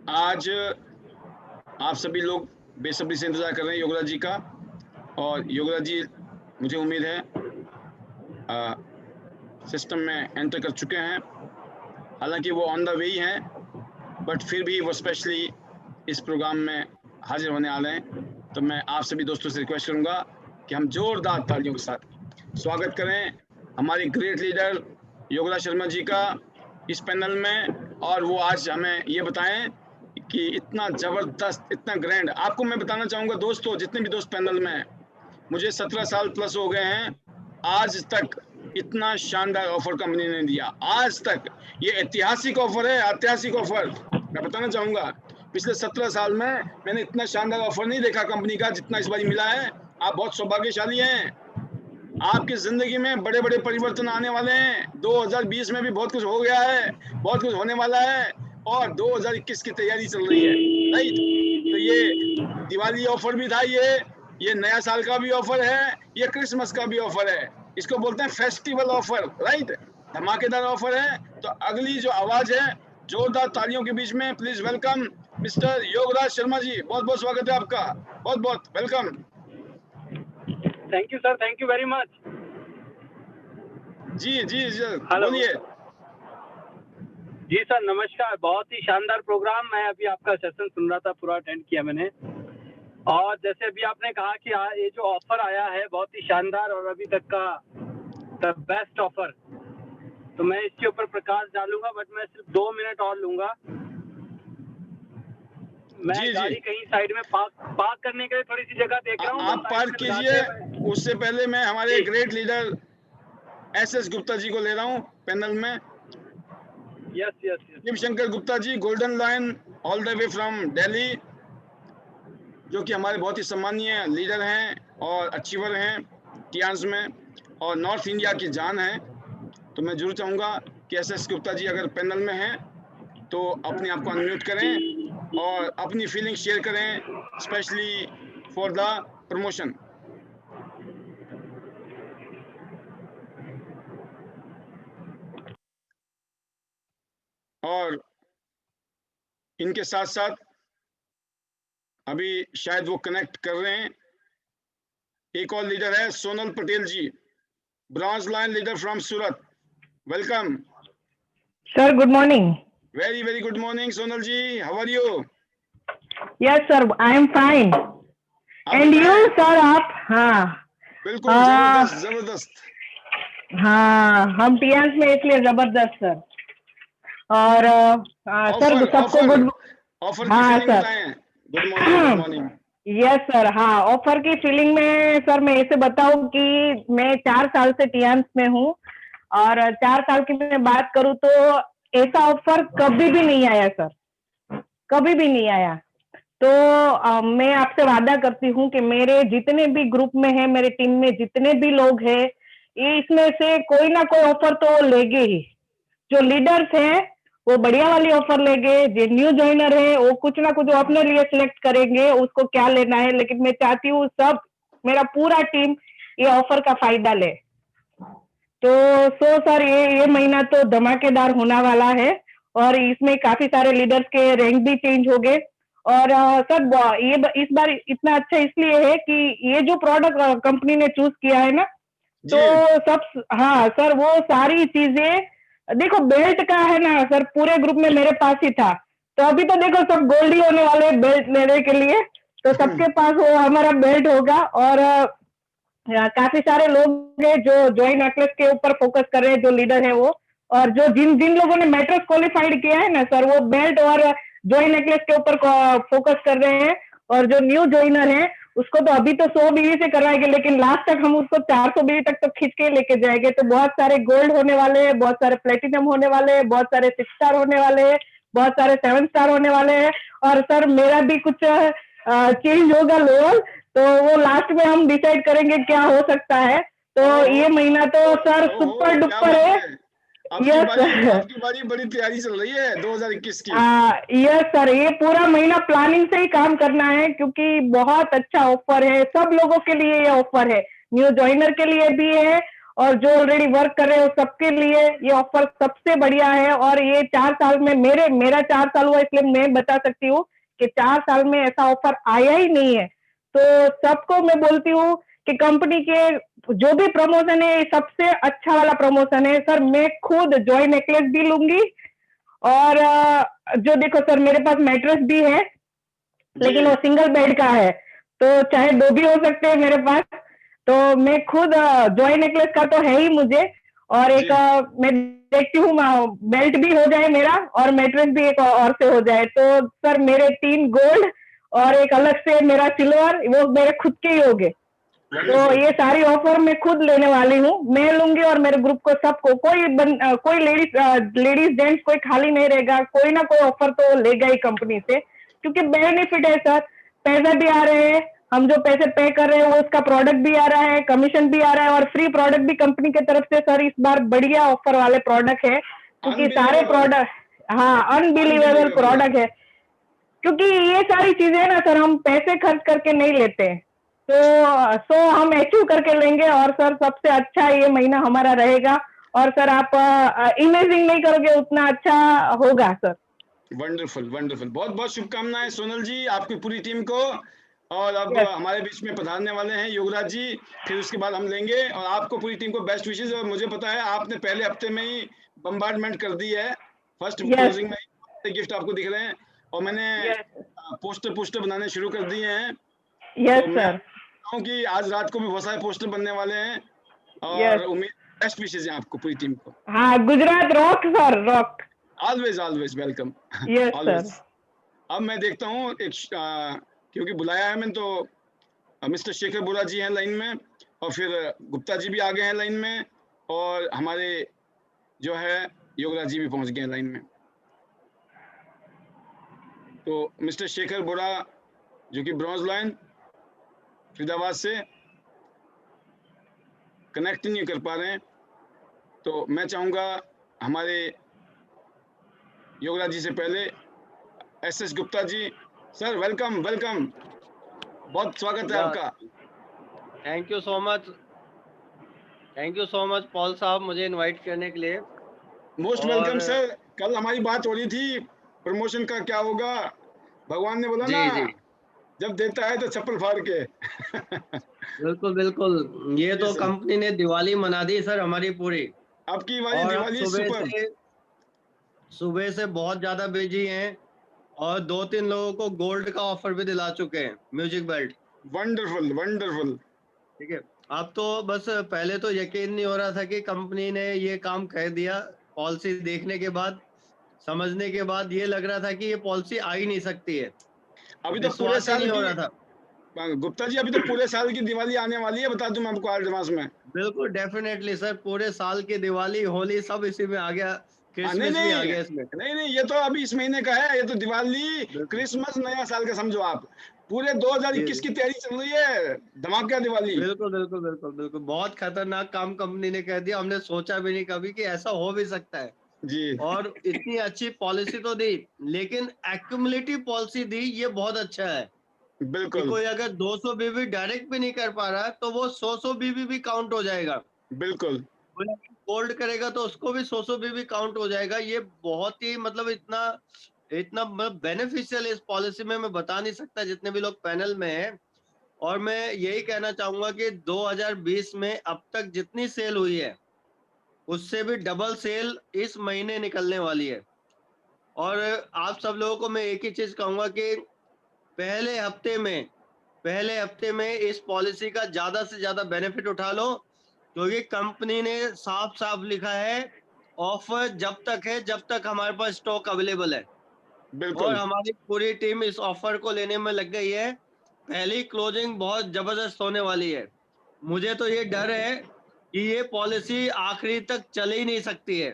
आज आप सभी लोग बेसब्री से इंतज़ार कर रहे हैं योगराज जी का, और योगराज जी मुझे उम्मीद है सिस्टम में एंटर कर चुके हैं। हालांकि वो ऑन द वे ही हैं, बट फिर भी वो स्पेशली इस प्रोग्राम में हाजिर होने वाले हैं। तो मैं आप सभी दोस्तों से रिक्वेस्ट करूंगा कि हम जोरदार तालियों के साथ स्वागत करें हमारे ग्रेट लीडर योगराज शर्मा जी का इस पैनल में। और वो आज हमें ये बताएं कि इतना ज़बरदस्त, इतना ग्रैंड। आपको मैं बताना चाहूँगा दोस्तों, जितने भी दोस्त पैनल में हैं, मुझे 17 साल प्लस हो गए हैं, आज तक इतना शानदार ऑफर कंपनी ने दिया आज तक। ये ऐतिहासिक ऑफर है, ऐतिहासिक ऑफर। मैं बताना चाहूँगा पिछले 17 साल में मैंने इतना शानदार ऑफर नहीं देखा कंपनी का जितना इस बार मिला है। आप बहुत सौभाग्यशाली हैं। आपकी ज़िंदगी में बड़े बड़े परिवर्तन आने वाले हैं। 2020 में भी बहुत कुछ हो गया है, बहुत कुछ होने वाला है, और 2021 की तैयारी चल रही है, राइट। तो ये दिवाली ऑफर भी था, ये नया साल का भी ऑफर है, ये क्रिसमस का भी ऑफर है। इसको बोलते हैं फेस्टिवल ऑफर, राइट। धमाकेदार ऑफर है। तो अगली जो आवाज है, जोरदार तालियों के बीच में please welcome mister Yograj Sharma ji. बहुत बहुत स्वागत है आपका, बहुत बहुत welcome. Thank you sir, thank you very much. जी जी सर, बोलिए। जी सर, नमस्कार। बहुत ही शानदार प्रोग्राम। मैं अभी आपका सेशन सुन रहा था, पूरा अटेंड किया मैंने। और जैसे अभी आपने कहा कि ये जो ऑफर आया है बहुत ही शानदार और अभी तक का द बेस्ट ऑफर, तो मैं इसके ऊपर प्रकाश डालूंगा, बट मैं सिर्फ 2 मिनट और लूंगा। मैं जी गाड़ी कहीं साइड में पार्क करने के लिए थोड़ी सी जगह देख रहा हूँ। आप पार्क कीजिए। उससे पहले मैं हमारे great leader S Gupta ji को ले रहा हूँ पैनल में। Yes yes yes. Shivshankar Gupta ji, golden lion, all the way from Delhi, जो कि हमारे बहुत ही सम्मानीय लीडर हैं और अचीवर हैं टियान्स में, और नॉर्थ इंडिया की जान है। तो मैं जरूर चाहूँगा कि एस गुप्ता जी अगर पैनल में हैं तो अपने आप को अनम्यूट करें और अपनी फीलिंग शेयर करें, स्पेशली फॉर द प्रमोशन। और इनके साथ साथ अभी शायद वो कनेक्ट कर रहे हैं, एक और लीडर है Sonal Patel ji, bronze line leader from Surat. Welcome sir, good morning. Very very good morning Sonal ji, how are you? Yes sir, I am fine. And you sir? आप? हाँ बिल्कुल जबरदस्त जबरदस्त। हाँ, हम टीएंस में इसलिए जबरदस्त सर। और सर सबको गुड। हाँ sir, good morning. Good morning. Yes sir. हाँ, ऑफर की फीलिंग में सर मैं ऐसे बताऊं कि मैं 4 साल से टीएंस में हूँ, और 4 साल की मैं बात करूँ तो ऐसा ऑफर कभी भी नहीं आया सर, कभी भी नहीं आया। तो मैं आपसे वादा करती हूँ कि मेरे जितने भी ग्रुप में है, मेरे टीम में जितने भी लोग हैं, ये इसमें से कोई ना कोई ऑफर तो लेंगे ही। जो लीडर्स हैं वो बढ़िया वाली ऑफर लेंगे, जो न्यू ज्वाइनर है वो कुछ ना कुछ अपने लिए सिलेक्ट करेंगे उसको क्या लेना है। लेकिन मैं चाहती हूँ सब, मेरा पूरा टीम ये ऑफर का फायदा ले। तो सर ये महीना तो धमाकेदार होने वाला है, और इसमें काफी सारे लीडर्स के रैंक भी चेंज हो गए। और सर ये इस बार इतना अच्छा इसलिए है कि ये जो प्रोडक्ट कंपनी ने चूज किया है ना, तो सब, हाँ सर, वो सारी चीजें देखो, बेल्ट का है ना सर, पूरे ग्रुप में मेरे पास ही था। तो अभी तो देखो सब गोल्ड ही होने वाले बेल्ट लेने के लिए, तो सबके पास वो हमारा बेल्ट होगा। और काफी सारे लोग हैं जो जॉय नेकलेस के ऊपर फोकस कर रहे हैं, जो लीडर है वो। और जो जिन लोगों ने मैट्रेस क्वालिफाइड किया है ना सर, वो बेल्ट और जॉय नेकलेस के ऊपर फोकस कर रहे हैं। और जो न्यू ज्वाइनर है उसको तो अभी तो 100 बीवी से करवाएंगे, लेकिन लास्ट तक हम उसको 400 बीवी तक तो खींच के लेके जाएंगे। तो बहुत सारे गोल्ड होने वाले हैं, बहुत सारे प्लेटिनम होने वाले हैं, बहुत सारे 6 स्टार होने वाले हैं, बहुत सारे 7 स्टार होने वाले हैं। और सर मेरा भी कुछ चेंज होगा लेवल, तो वो लास्ट में हम डिसाइड करेंगे क्या हो सकता है। तो ये महीना तो सर सुपर डुपर है। आपकी बारी बड़ी तैयारी चल रही है 2021 की। यस सर, ये पूरा महीना प्लानिंग से ही काम करना है, क्योंकि बहुत अच्छा ऑफर है सब लोगों के लिए। ये ऑफर है न्यू ज्वाइनर के लिए भी है, और जो ऑलरेडी वर्क कर रहे हो सबके लिए ये ऑफर सबसे बढ़िया है। और ये 4 साल में मेरा 4 साल हुआ, इसलिए मैं बता सकती हूँ कि 4 साल में ऐसा ऑफर आया ही नहीं है। तो सबको मैं बोलती हूँ कि कंपनी के जो भी प्रमोशन है सबसे अच्छा वाला प्रमोशन है सर। मैं खुद जॉय नेकलेस भी लूंगी, और जो देखो सर मेरे पास मैट्रेस भी है, लेकिन वो सिंगल बेड का है, तो चाहे 2 भी हो सकते हैं मेरे पास। तो मैं खुद जॉय नेकलेस का तो है ही मुझे, और एक मैं देखती हूँ बेल्ट भी हो जाए मेरा, और मैट्रेस भी एक और से हो जाए। तो सर मेरे 3 गोल्ड और एक अलग से मेरा सिल्वर, वो मेरे खुद के ही हो गए। तो ये सारी ऑफर मैं खुद लेने वाली हूँ, मैं लूंगी और मेरे ग्रुप को सबको, कोई लेडीज जेंट्स कोई खाली नहीं रहेगा, कोई ना कोई ऑफर तो लेगा ही कंपनी से, क्योंकि बेनिफिट है सर। पैसे भी आ रहे हैं, हम जो पैसे पे कर रहे हैं वो उसका प्रोडक्ट भी आ रहा है, कमीशन भी आ रहा है, और फ्री प्रोडक्ट भी कंपनी की तरफ से सर इस बार बढ़िया ऑफर वाले प्रोडक्ट है, क्योंकि सारे प्रोडक्ट, हाँ अनबिलीवेबल प्रोडक्ट है। क्योंकि ये सारी चीजें ना सर हम पैसे खर्च करके नहीं लेते, तो हम अचीव करके लेंगे। और सर सबसे अच्छा ये महीना हमारा रहेगा, और सर आप इमेजिन नहीं करोगे उतना अच्छा होगा सर। वंडरफुल वंडरफुल, बहुत बहुत शुभकामनाएं सोनल जी आपकी पूरी टीम को। और अब हमारे बीच में पधारने वाले हैं योगराज जी, फिर उसके बाद हम लेंगे, और आपको पूरी टीम को बेस्ट विशेस। और मुझे पता है आपने पहले हफ्ते में ही बम्बार्डमेंट कर दी है, फर्स्ट क्लोजिंग में ही गिफ्ट आपको दिख रहे हैं, और मैंने पोस्टर बनाने शुरू कर दिए हैं। यस सर, कि आज रात को भी बहुत सारे पोस्टर बनने वाले हैं, और उम्मीद बेस्ट विशेस हैं आपको पूरी टीम को। हाँ, Gujarat rock sir, rock, always always welcome. Yes sir. अब मैं देखता हूँ क्योंकि बुलाया है मैंने, तो मिस्टर शेखर बोरा जी हैं लाइन में, और फिर गुप्ता जी भी आ गए हैं लाइन में, और हमारे जो है योगराज जी भी पहुंच गए हैं लाइन में। तो मिस्टर शेखर बोरा जो कि ब्रॉन्ज लाइन फरीदाबाद से कनेक्ट नहीं कर पा रहे हैं, तो मैं चाहूँगा हमारे योगराज जी से पहले एस गुप्ता जी, सर वेलकम वेलकम, बहुत स्वागत है आपका। Thank you so much Paul साहब, मुझे इनवाइट करने के लिए। Most welcome sir. कल हमारी बात हो रही थी प्रमोशन का क्या होगा, भगवान ने बोला ना जब देता है तो चप्पल फाड़ के। बिल्कुल बिल्कुल, ये तो कंपनी ने दिवाली मना दी सर हमारी पूरी। आपकी वाली दिवाली सुबह से बहुत ज्यादा बिजी हैं, और 2-3 लोगों को गोल्ड का ऑफर भी दिला चुके हैं, म्यूजिक बेल्ट। वंडरफुल वंडरफुल, ठीक है। अब तो बस पहले तो यकीन नहीं हो रहा था कि कंपनी ने ये काम कह दिया, पॉलिसी देखने के बाद, समझने के बाद ये लग रहा था कि ये पॉलिसी आ ही नहीं सकती है। अभी तो पूरे साल नहीं हो रहा था गुप्ता जी, अभी तो पूरे साल की दिवाली आने वाली है, बता दूं मैं आपको एडवांस में। बिल्कुल डेफिनेटली सर, पूरे साल की दिवाली होली सब इसी में आ गया, क्रिसमस भी आ गया इसमें। नहीं, ये तो अभी इस महीने का है, ये तो दिवाली क्रिसमस नया साल का समझो आप, पूरे 2021 की तैयारी चल रही है, धमाका दिवाली। बिल्कुल बिल्कुल बिल्कुल बिल्कुल, बहुत खतरनाक काम कंपनी ने कह दिया, हमने सोचा भी नहीं कभी कि ऐसा हो भी सकता है जी। और इतनी अच्छी पॉलिसी तो दी, लेकिन एक्यूमुलेटिव पॉलिसी दी, ये बहुत अच्छा है। बिल्कुल, कोई अगर 200 बीबी डायरेक्ट भी नहीं कर पा रहा तो वो 100 बीबी भी काउंट हो जाएगा। बिल्कुल, गोल्ड करेगा तो उसको भी 100 बीबी काउंट हो जाएगा। ये बहुत ही मतलब इतना बेनिफिशियल इस पॉलिसी में मैं बता नहीं सकता, जितने भी लोग पैनल में हैं। और मैं यही कहना चाहूंगा कि 2020 में अब तक जितनी सेल हुई है उससे भी डबल सेल इस महीने निकलने वाली है। और आप सब लोगों को मैं एक ही चीज कहूंगा कि पहले हफ्ते में इस पॉलिसी का ज्यादा से ज्यादा बेनिफिट उठा लो, क्योंकि कंपनी ने साफ साफ लिखा है ऑफर जब तक है जब तक हमारे पास स्टॉक अवेलेबल है। और हमारी पूरी टीम इस ऑफर को लेने में लग गई है। पहली क्लोजिंग बहुत जबरदस्त होने वाली है। मुझे तो ये डर है कि ये पॉलिसी आखिरी तक चल ही नहीं सकती है,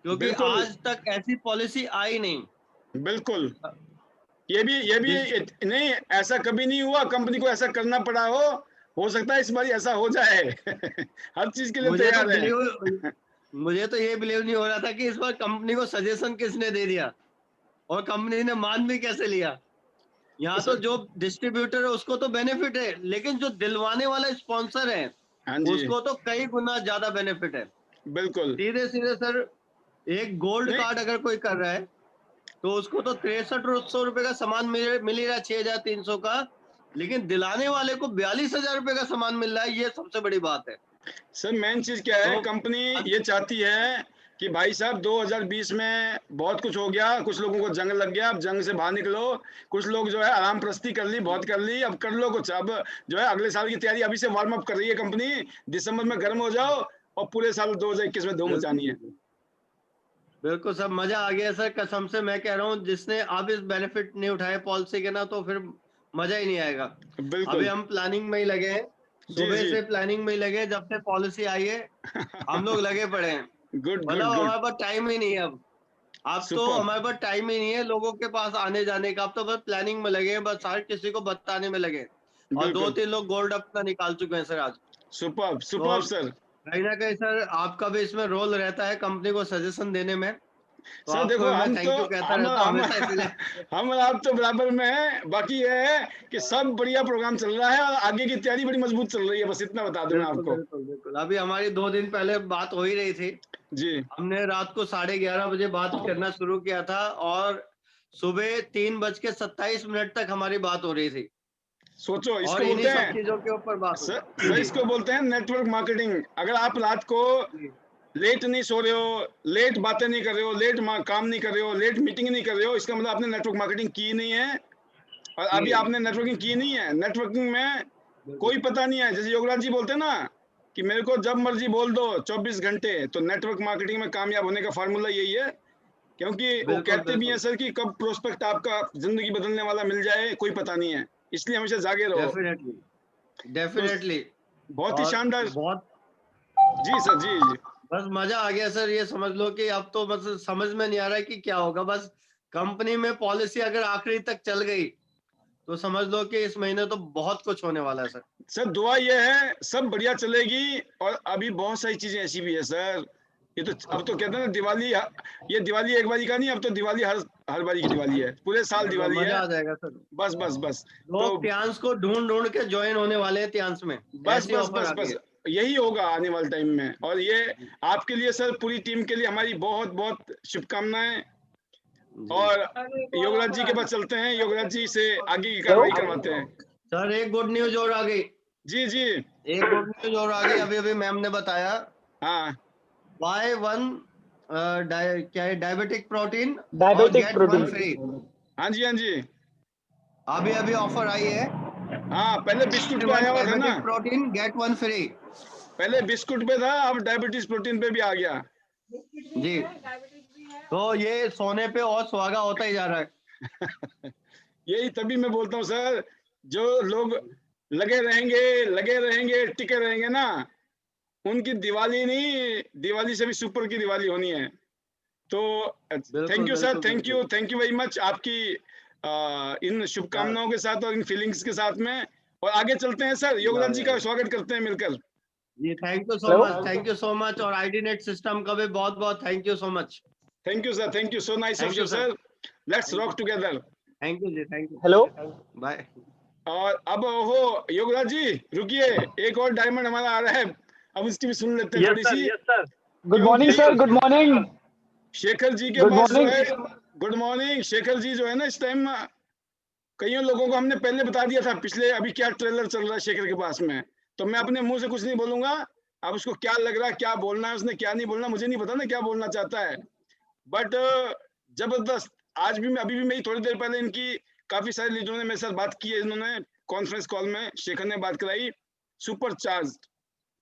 क्योंकि आज तक ऐसी पॉलिसी आई नहीं। बिल्कुल, ये भी नहीं, ऐसा कभी नहीं हुआ, कंपनी को ऐसा करना पड़ा हो सकता है इस बार ऐसा हो जाए। हर चीज के लिए तैयार है। मुझे तो ये बिलीव नहीं हो रहा था कि इस बार कंपनी को सजेशन किसने दे दिया और कंपनी ने मान भी कैसे लिया। यहाँ तो जो डिस्ट्रीब्यूटर है उसको तो बेनिफिट है, लेकिन जो दिलवाने वाला स्पॉन्सर है हाँ जी, उसको तो कई गुना ज्यादा बेनिफिट है। बिल्कुल। सीधे सीधे सर, एक गोल्ड नहीं, कार्ड अगर कोई कर रहा है तो उसको तो 6300 रुपए का सामान मिल ही रहा है, 6300 का, लेकिन दिलाने वाले को 42,000 रुपए का सामान मिल रहा है, ये सबसे बड़ी बात है। सर मेन चीज क्या है, तो कंपनी ये चाहती है कि भाई साहब 2020 में बहुत कुछ हो गया, कुछ लोगों को जंग लग गया, अब जंग से बाहर निकलो, कुछ लोग जो है आराम प्रस्ती कर ली, बहुत कर ली, अब कर लो कुछ, अब जो है अगले साल की तैयारी अभी से वार्म अप कर रही है कंपनी, दिसंबर में गर्म हो जाओ और पूरे साल 2021 में धूम मचानी है। बिल्कुल सर, मजा आ गया सर, कसम से मैं कह रहा हूँ, जिसने अब इस बेनिफिट नहीं उठाए पॉलिसी के ना, तो फिर मजा ही नहीं आएगा। अभी बिल्कुल, हम प्लानिंग में ही लगे हैं, जी सुबह जी। से प्लानिंग में ही लगे हैं, जब से पॉलिसी आई है हम लोग लगे पड़े हैं। गुड गुड मतलब गुड, हमारे पास टाइम ही नहीं है अब तो सुपर। हमारे पास टाइम ही नहीं है लोगों के पास आने जाने का, अब तो बस प्लानिंग में लगे हैं, बस हर किसी को बताने में लगे हैं। और बिल्कुल, 2-3 लोग गोल्ड अपना निकाल चुके हैं सर आज। सुपर तो सुपर सर। कहीं ना कहीं सर आपका भी इसमें रोल रहता है कंपनी को सजेशन देने में, तो सर आपको देखो, भी मैं हम तो थैंक यू कहता हम रहता हूँ हम हमेशा, इसीलिए हम और आप तो बराबर में है, बाकी ये है कि सब बढ़िया प्रोग्राम चल रहा है और आगे की तैयारी बड़ी मजबूत चल रही है, बस इतना बता दूं मैं बिल्कुल आपको। बिल्कुल बिल्कुल। अभी हमारी 2 दिन पहले बात हो ही रही थी, जी, हमने रात को 11:30 बजे बात करना शुरू किया था और सुबह 3:27 तक हमारी बात हो रही थी, सोचो, और इसको इन्हीं बोलते सब हैं चीजों के ऊपर बात सर, हुई। जी सर जी इसको बोलते हैं नेटवर्क मार्केटिंग। अगर आप रात को जी लेट नहीं सो रहे हो, लेट बातें नहीं कर रहे हो, लेट काम नहीं कर रहे हो, लेट मीटिंग नहीं कर रहे हो, इसका मतलब आपने नेटवर्क मार्केटिंग की नहीं है। और अभी जी, आपने नेटवर्किंग की नहीं है। नेटवर्किंग में बिल्कुल कोई पता नहीं है, जैसे योगराज जी बोलते हैं ना कि मेरे को जब मर्जी बोल दो 24 घंटे, तो नेटवर्क मार्केटिंग में कामयाब होने का फार्मूला यही है। क्योंकि वो बिल्कुल कहते भी हैं बिल्कुल। सर कि कब प्रोस्पेक्ट आपका जिंदगी बदलने वाला मिल जाए कोई पता नहीं है, इसलिए हमेशा जागे रहो। डेफिनेटली तो डेफिनेटली। बहुत ही और शानदार। बहुत जी सर, जी जी। बस मजा आ गया सर, ये समझ लो कि अब तो बस समझ में नहीं आ रहा है कि क्या होगा। बस कंपनी में पॉलिसी अगर आखिरी तक चल गई तो समझ लो कि इस महीने तो बहुत कुछ होने वाला है सर। सर दुआ ये है सब बढ़िया चलेगी, और अभी बहुत सारी चीजें ऐसी भी है सर, ये तो अब तो कहते हैं ना दिवाली, ये दिवाली एक बारी का नहीं, अब तो दिवाली हर हर बारी की दिवाली है, पूरे साल मतलब दिवाली मजा है। आ जाएगा सर। बस बस बस। तो लोग त्यांश को ढूंढ ढूंढ के ज्वाइन होने वाले हैं त्यांश में, बस ऐसी बस ऑफर बस आ गई बस है। यही होगा आने वाले टाइम में। और ये आपके लिए सर, पूरी टीम के लिए हमारी बहुत बहुत शुभकामनाएं। जी और योगराज जी के पास चलते हैं, योगराज जी से आगे की हेलो। कार्रवाई करवाते हैं। सर, एक गुड न्यूज और आ गई, जी जी। एक गुड न्यूज और आ गई, अभी अभी मैम ने बताया। हाँ बाय वन क्या है, डायबिटिक प्रोटीन और diabetic get one protein. Free. हाँ जी, हाँ जी। अभी अभी ऑफर आई है, हाँ, पहले बिस्कुट पे वन आया हुआ था ना, diabetic protein get one free. पहले बिस्कुट पे था, अब डायबिटीज प्रोटीन पे भी आ गया। जी, तो ये सोने पे और सुहागा होता ही जा रहा है। यही तभी मैं बोलता हूँ सर, जो लोग लगे रहेंगे टिके रहेंगे ना, उनकी दिवाली नहीं, दिवाली से भी सुपर की दिवाली होनी है। तो थैंक बिल्कुल यू सर, बिल्कुल बिल्कुल। थैंक यू वेरी मच आपकी इन हाँ, शुभकामनाओं के साथ और इन फीलिंग्स के साथ में। और आगे चलते हैं सर, योगराज जी या। का स्वागत करते हैं मिलकर। जी, thank you so hello. Much, thank you so much, और आईडी नेट सिस्टम का भी बहुत बहुत thank you so much. Thank you sir, thank you, so nice of thank you you sir, sir. Let's thank rock together. Thank you जी, thank you. Hello. Bye. और अब हो योगराज जी, रुकिए, एक और डायमंड हमारा आ रहा है, अब उसकी भी सुन लेते हैं यस थोड़ी सर, सी। Yes sir. Good morning sir, good morning. Shekhar ji के गुड पास जो मॉर्निंग। है, गुड मॉर्निंग। शेखर जी जो है ना, इस टाइम कईयों लोगों को हमने पहले बता दिया था पिछले, अभी क्या ट्रेलर चल रहा है शेखर के पास में, तो मैं अपने मुंह से कुछ नहीं बोलूंगा। अब उसको क्या लग रहा है, क्या बोलना है उसने, क्या नहीं बोलना, मुझे नहीं पता ना क्या बोलना चाहता है। बट जबरदस्त। आज भी मैं, अभी भी मेरी थोड़ी देर पहले इनकी काफी सारे लीडरों ने मेरे साथ बात की है, इन्होंने कॉन्फ्रेंस कॉल में शेखर ने बात कराई। Super charge,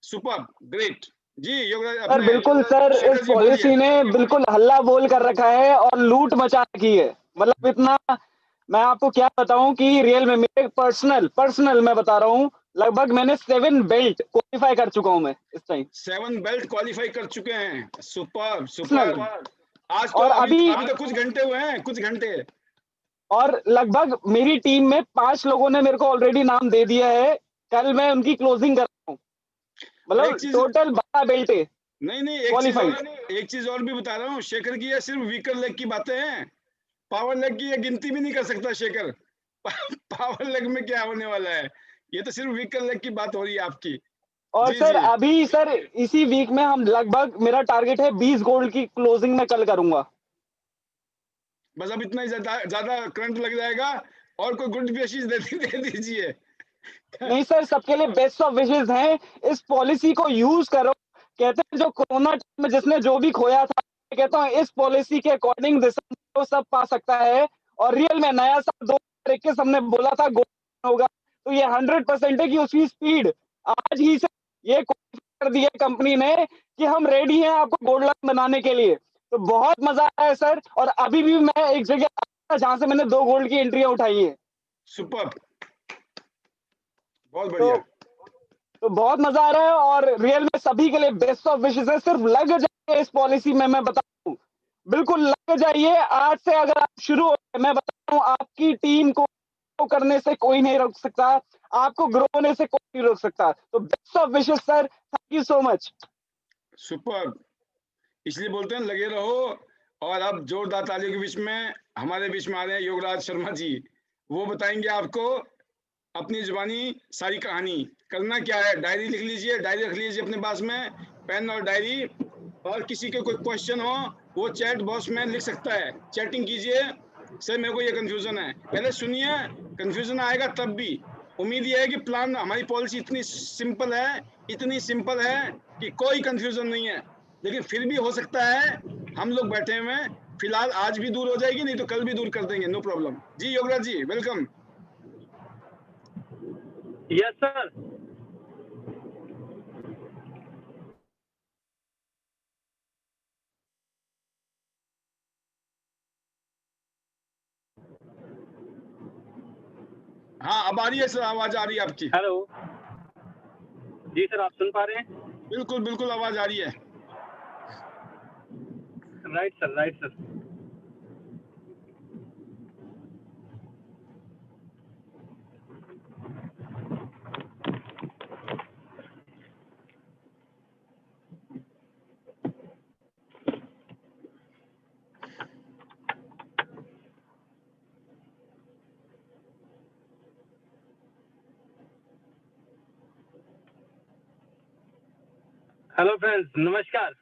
super great. जी योगराज, सर अपने बिल्कुल सर, इस शेखर जी बोलिए। पॉलिसी ने बिल्कुल हल्ला बोल कर रखा है और लूट मचा रखी है। मतलब इतना, मैं आपको क्या बताऊं कि रियल में मेरे पर्सनल मैं बता रहा हूँ, लगभग मैंने 7 बेल्ट क्वालिफाई कर चुका हूं मैं इस टाइम। 7 बेल्ट क्वालिफाई कर चुके हैं, सुपर पर्सनल। सुपर। आज तो और अभी तो कुछ घंटे हुए हैं, कुछ घंटे। और लगभग मेरी टीम में 5 लोगों ने मेरे को ऑलरेडी नाम दे दिया है। कल मैं उनकी क्लोजिंग कर रहा हूँ। और एक मतलब चीज, टोटल 12 बेल्ट है नहीं नहीं, क्वालिफाइड। एक चीज और भी बता रहा हूँ, शेखर की ये सिर्फ वीकर लेग की बातें हैं, पावर लेग की ये गिनती भी नहीं कर सकता शेखर। पावर लेग में क्या होने वाला है, ये तो सिर्फ वीकर लेग की बात हो रही है आपकी। और जी सर जी, अभी सर इसी वीक में हम लगभग, मेरा टारगेट है 20 गोल्ड की क्लोजिंग मैं कल करूंगा। बस अब इतना ही ज्यादा ज्यादा करंट लग जाएगा और कोई गुड विशेष दे दीजिए। नहीं सर, सबके लिए बेस्ट ऑफ विशेस हैं, इस पॉलिसी को यूज करो। कहते हैं जो कोरोना टाइम में जिसने जो भी खोया था, मैं कहता हूँ इस पॉलिसी के अकॉर्डिंग दिसंबर को सब पा सकता है। और रियल में नया साल 2021 हमने बोला था गोल्ड होगा, तो ये 100% है कि उसकी स्पीड आज ही से ये कर दी है कंपनी ने कि हम रेडी हैं आपको गोल्ड लाइन बनाने के लिए। तो बहुत मजा आया है सर, और अभी भी मैं एक जगह आया जहां से मैंने 2 गोल्ड की एंट्रियां उठाई है। सुपर, बहुत तो बढ़िया। तो बहुत मजा आ रहा है, और रियल में सभी के लिए बेस्ट ऑफ विशेस है। सिर्फ लग जाइए इस पॉलिसी में, मैं बताऊं, बिल्कुल लग जाइए आज से। अगर आप शुरू हो, मैं बताऊं, आपकी टीम को करने से कोई नहीं रोक सकता, आपको ग्रो होने से कोई नहीं रोक सकता। तो best of wishes sir, thank you so much. Super, इसलिए बोलते हैं लगे रहो। और अब जोरदार तालियों के बीच में हमारे बीच में आ रहे हैं योगराज शर्मा जी। वो बताएंगे आपको अपनी जुबानी सारी कहानी। करना क्या है, डायरी लिख लीजिए, डायरी रख लीजिए अपने पास में, पेन और डायरी। और किसी के कोई क्वेश्चन हो वो चैट बॉक्स में लिख सकता है, चैटिंग कीजिए। सर मेरे को ये कंफ्यूजन है, पहले सुनिए, कंफ्यूजन आएगा तब भी। उम्मीद ये है कि प्लान, हमारी पॉलिसी इतनी सिंपल है, इतनी सिंपल है कि कोई कंफ्यूजन नहीं है। लेकिन फिर भी हो सकता है, हम लोग बैठे हुए हैं, फिलहाल आज भी दूर हो जाएगी, नहीं तो कल भी दूर कर देंगे, नो प्रॉब्लम। जी योगराज जी, वेलकम। Yes sir. हाँ अब आ रही है सर, आवाज आ रही है आपकी। हेलो। जी सर, आप सुन पा रहे हैं? बिल्कुल बिल्कुल आवाज आ रही है। Right sir, right sir. Hello friends, नमस्कार।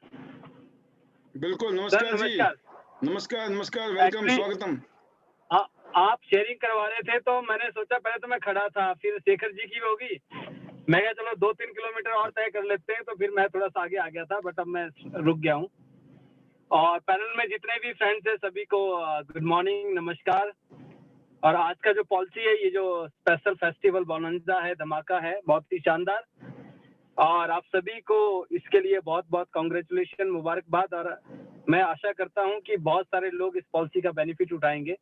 बिल्कुल, सर नमस्कार जी। नमस्कार। नमस्कार नमस्कार, वेलकम, एक्चुअली स्वागतम। आप शेयरिंग करवा रहे थे तो मैंने सोचा, पहले तो मैं खड़ा था, फिर शेखर जी की होगी, मैं कहा चलो 2-3 किलोमीटर और तय कर लेते हैं, तो फिर मैं थोड़ा सा आगे आ गया था, बट अब मैं रुक गया हूँ। और पैनल में जितने भी फ्रेंड्स हैं सभी को गुड मॉर्निंग, नमस्कार। और आज का जो पॉलिसी है, ये जो स्पेशल फेस्टिवल बोनंजा है, धमाका है, बहुत ही शानदार। और आप सभी को इसके लिए बहुत बहुत कॉन्ग्रेचुलेशन, मुबारकबाद। और मैं आशा करता हूं कि बहुत सारे लोग इस पॉलिसी का बेनिफिट उठाएंगे,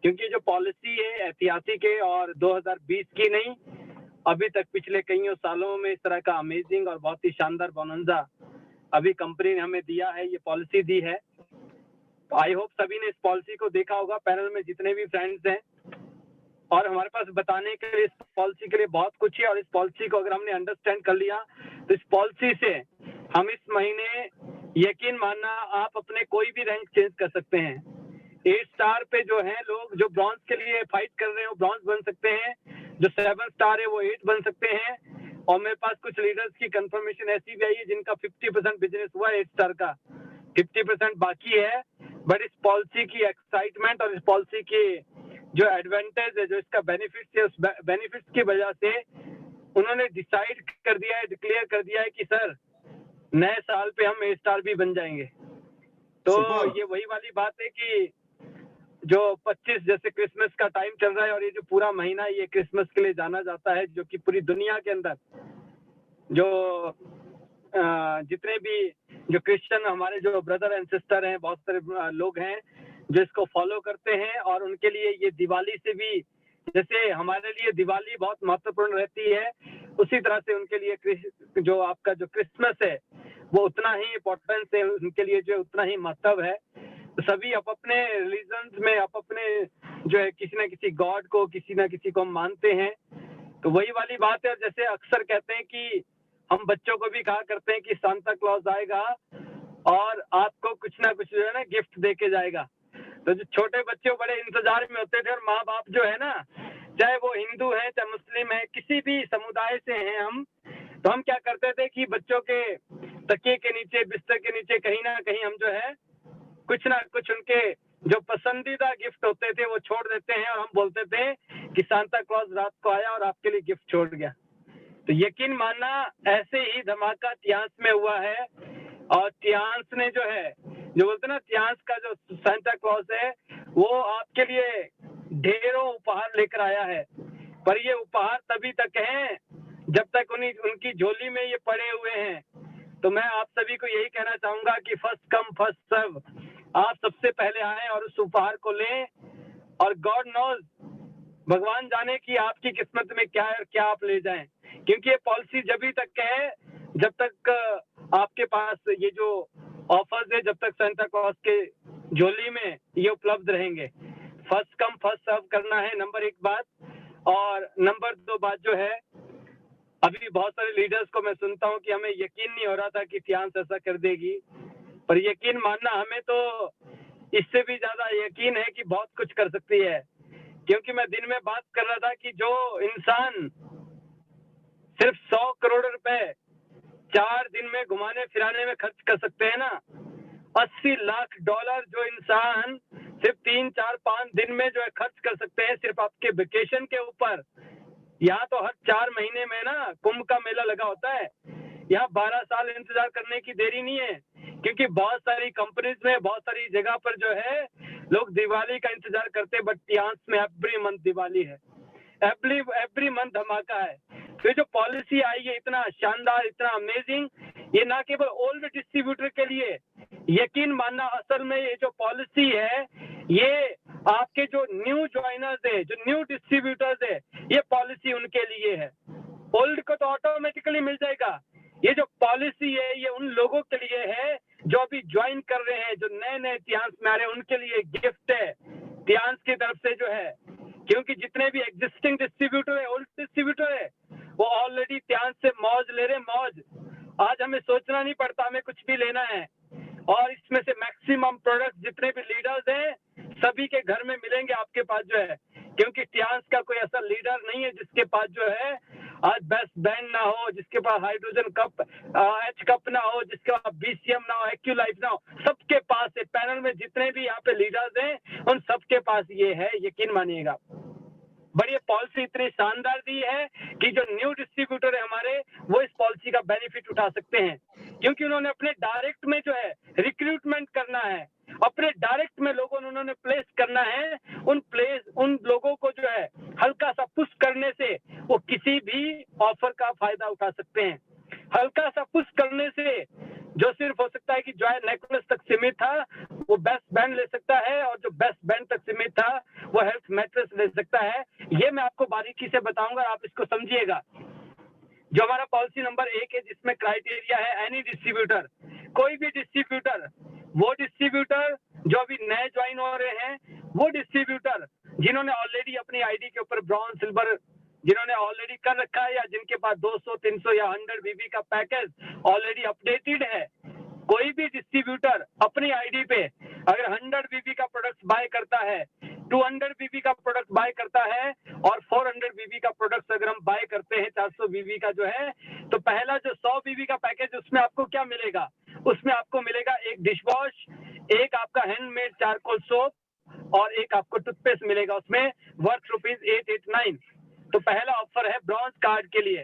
क्योंकि जो पॉलिसी है ऐतिहासिक है और 2020 की नहीं, अभी तक पिछले कई सालों में इस तरह का अमेजिंग और बहुत ही शानदार बोनंजा अभी कंपनी ने हमें दिया है, ये पॉलिसी दी है। तो आई होप सभी ने इस पॉलिसी को देखा होगा, पैनल में जितने भी फ्रेंड्स हैं। और हमारे पास बताने के लिए, इस पॉलिसी के लिए बहुत कुछ है। और इस पॉलिसी को अगर हमने अंडरस्टैंड कर लिया, तो इस पॉलिसी से हम इस महीने, यकीन मानना, आप अपने कोई भी रैंक चेंज कर सकते हैं। 8 स्टार पे जो है लोग, जो ब्रॉन्ज के लिए फाइट कर रहे हैं, वो ब्रॉन्ज बन सकते हैं। जो 7 स्टार है वो 8 बन सकते हैं। और मेरे पास कुछ लीडर्स की कंफर्मेशन ऐसी भी आई है जिनका 50% बिजनेस हुआ है 8 स्टार का, 50% बाकी है। बट इस पॉलिसी की एक्साइटमेंट और इस पॉलिसी की जो एडवांटेज है, जो इसका बेनिफिट है, उस बेनिफिट्स की वजह से उन्होंने डिसाइड कर दिया है, डिक्लेयर कर दिया है कि सर नए साल पे हम ए स्टार भी बन जाएंगे। तो सुपर। ये वही वाली बात है कि जो 25, जैसे क्रिसमस का टाइम चल रहा है, और ये जो पूरा महीना ये क्रिसमस के लिए जाना जाता है, जो कि पूरी दुनिया के अंदर जो जितने भी जो क्रिश्चियन हमारे जो ब्रदर एंड सिस्टर हैं, बहुत सारे लोग हैं जो इसको फॉलो करते हैं। और उनके लिए ये दिवाली से भी, जैसे हमारे लिए दिवाली बहुत महत्वपूर्ण रहती है, उसी तरह से उनके लिए जो आपका जो क्रिसमस है वो उतना ही इम्पोर्टेंस है, उनके लिए जो उतना ही महत्व है। तो सभी आप अपने रिलीजन्स में, आप अपने जो है किसी ना किसी गॉड को, किसी ना किसी को मानते हैं। तो वही वाली बात है। जैसे अक्सर कहते हैं कि हम बच्चों को भी कहा करते हैं कि सांता क्लॉज आएगा और आपको कुछ ना कुछ जो है ना गिफ्ट दे के जाएगा। तो जो छोटे बच्चे बड़े इंतजार में होते थे, और माँ बाप जो है ना, चाहे वो हिंदू है चाहे मुस्लिम है, किसी भी समुदाय से हैं हम, तो हम क्या करते थे कि बच्चों के तकिए के नीचे, बिस्तर के नीचे कहीं ना कहीं हम जो है कुछ ना कुछ उनके जो पसंदीदा गिफ्ट होते थे वो छोड़ देते हैं, और हम बोलते थे कि सांता क्लॉज रात को आया और आपके लिए गिफ्ट छोड़ गया। तो यकीन मानना ऐसे ही धमाका तियांस में हुआ है। और तियांस ने जो है, जो बोलते ना, तियांस का जो सांता क्लॉज है वो आपके लिए ढेरों उपहार लेकर आया है, पर ये उपहार तभी तक हैं जब तक उनकी झोली में ये पड़े हुए हैं। तो मैं आप सभी को यही कहना चाहूंगा कि फर्स्ट कम फर्स्ट सर्व, आप सबसे पहले आए और उस उपहार को लें, और गॉड नोज, भगवान जाने कि आपकी किस्मत में क्या है और क्या आप ले जाएं, क्योंकि ये पॉलिसी जब तक है जब तक आपके पास ये जो ऑफर्स है, जब तक सांता क्लॉज के झोली में ये उपलब्ध रहेंगे। फर्स्ट कम फर्स्ट सर्व करना है, नंबर 1 बात। और नंबर 2 बात जो है, अभी बहुत सारे लीडर्स को मैं सुनता हूं कि हमें यकीन नहीं हो रहा था कि तियांस ऐसा कर देगी, पर यकीन मानना हमें तो इससे भी ज्यादा यकीन है कि बहुत कुछ कर सकती है। क्योंकि मैं दिन में बात कर रहा था कि जो इंसान सिर्फ 100 करोड़ रुपए 4 दिन में घुमाने फिराने में खर्च कर सकते हैं ना, 80 लाख डॉलर जो इंसान सिर्फ 3, 4, 5 दिन में जो है खर्च कर सकते हैं सिर्फ आपके वेकेशन के ऊपर। यहाँ तो हर 4 महीने में ना कुंभ का मेला लगा होता है, यहाँ 12 साल इंतजार करने की देरी नहीं है, क्योंकि बहुत सारी कंपनीज में, बहुत सारी जगह पर जो है लोग दिवाली का इंतजार करते हैं, बट तियांस में एवरी मंथ दिवाली है, एवरी मंथ धमाका है। तो जो पॉलिसी आई है इतना शानदार, इतना अमेजिंग, ये ना केवल ओल्ड डिस्ट्रीब्यूटर के लिए, यकीन मानना असल में ये जो पॉलिसी है ये आपके जो न्यू ज्वाइनर्स है, जो न्यू डिस्ट्रीब्यूटर्स है, ये पॉलिसी उनके लिए है। ओल्ड को तो ऑटोमेटिकली मिल जाएगा, ये जो पॉलिसी है ये उन लोगों के लिए है जो अभी ज्वाइन कर रहे हैं, जो नए नए तियांस में आ रहे हैं, उनके लिए गिफ्ट है तियांस की तरफ से जो है। क्योंकि जितने भी एग्जिस्टिंग डिस्ट्रीब्यूटर है, ओल्ड डिस्ट्रीब्यूटर है, वो ऑलरेडी तियांस से मौज ले रहे, मौज। आज हमें सोचना नहीं पड़ता हमें कुछ भी लेना है, और इसमें से मैक्सिमम प्रोडक्ट जितने भी लीडर्स हैं सभी के घर में मिलेंगे आपके पास जो है, क्योंकि तियांस का कोई ऐसा लीडर नहीं है जिसके पास जो है आज बेस्ट बैंड ना हो, जिसके पास हाइड्रोजन कप, एच कप ना हो, जिसके पास बीसीएम ना हो, एक्यू लाइफ ना हो, सबके पास है। पैनल में जितने भी यहाँ पे लीडर्स हैं उन सबके पास ये है, यकीन मानिएगा। बट ये पॉलिसी इतनी शानदार दी है कि जो न्यू डिस्ट्रीब्यूटर है हमारे, वो इस पॉलिसी का बेनिफिट उठा सकते हैं, क्योंकि उन्होंने अपने डायरेक्ट में जो है रिक्रूटमेंट करना है, अपने डायरेक्ट में लोगों ने उन्होंने प्लेस करना है। उन लोगों को जो है हल्का सा पुश करने से वो किसी भी ऑफर का फायदा उठा सकते हैं। हल्का सा पुश करने से जो सिर्फ हो सकता है कि जॉय नेकलेस तक सीमित था वो बेस्ट बैंड ले सकता है, और जो बेस्ट बैंड तक सीमित था वो हेल्थ मैट्रेस ले सकता है। ये मैं आपको बारीकी से बताऊंगा, आप इसको समझिएगा। जो हमारा पॉलिसी नंबर 1 है जिसमें क्राइटेरिया है एनी डिस्ट्रीब्यूटर, कोई भी डिस्ट्रीब्यूटर, वो डिस्ट्रीब्यूटर जो अभी नए ज्वाइन हो रहे हैं, वो डिस्ट्रीब्यूटर जिन्होंने ऑलरेडी अपनी आईडी के ऊपर ब्रॉन्ज, सिल्वर जिन्होंने ऑलरेडी कर रखा है, या जिनके पास 200, 300 या 100 बीबी का पैकेज ऑलरेडी अपडेटेड है। कोई भी डिस्ट्रीब्यूटर अपनी आईडी पे अगर 100 बीबी का प्रोडक्ट बाय करता है, 200 बीबी का प्रोडक्ट बाय करता है, और 400 बीबी का प्रोडक्ट अगर हम बाय करते हैं 400 बीबी का जो है, तो पहला जो 100 बीबी का पैकेज, उसमें आपको क्या मिलेगा? उसमें आपको मिलेगा एक डिश वॉश, एक आपका हैंडमेड चारकोल सोप, और एक आपको टूथपेस्ट मिलेगा, उसमें वर्थ ₹889। तो पहला ऑफर है ब्रॉन्ज कार्ड के लिए।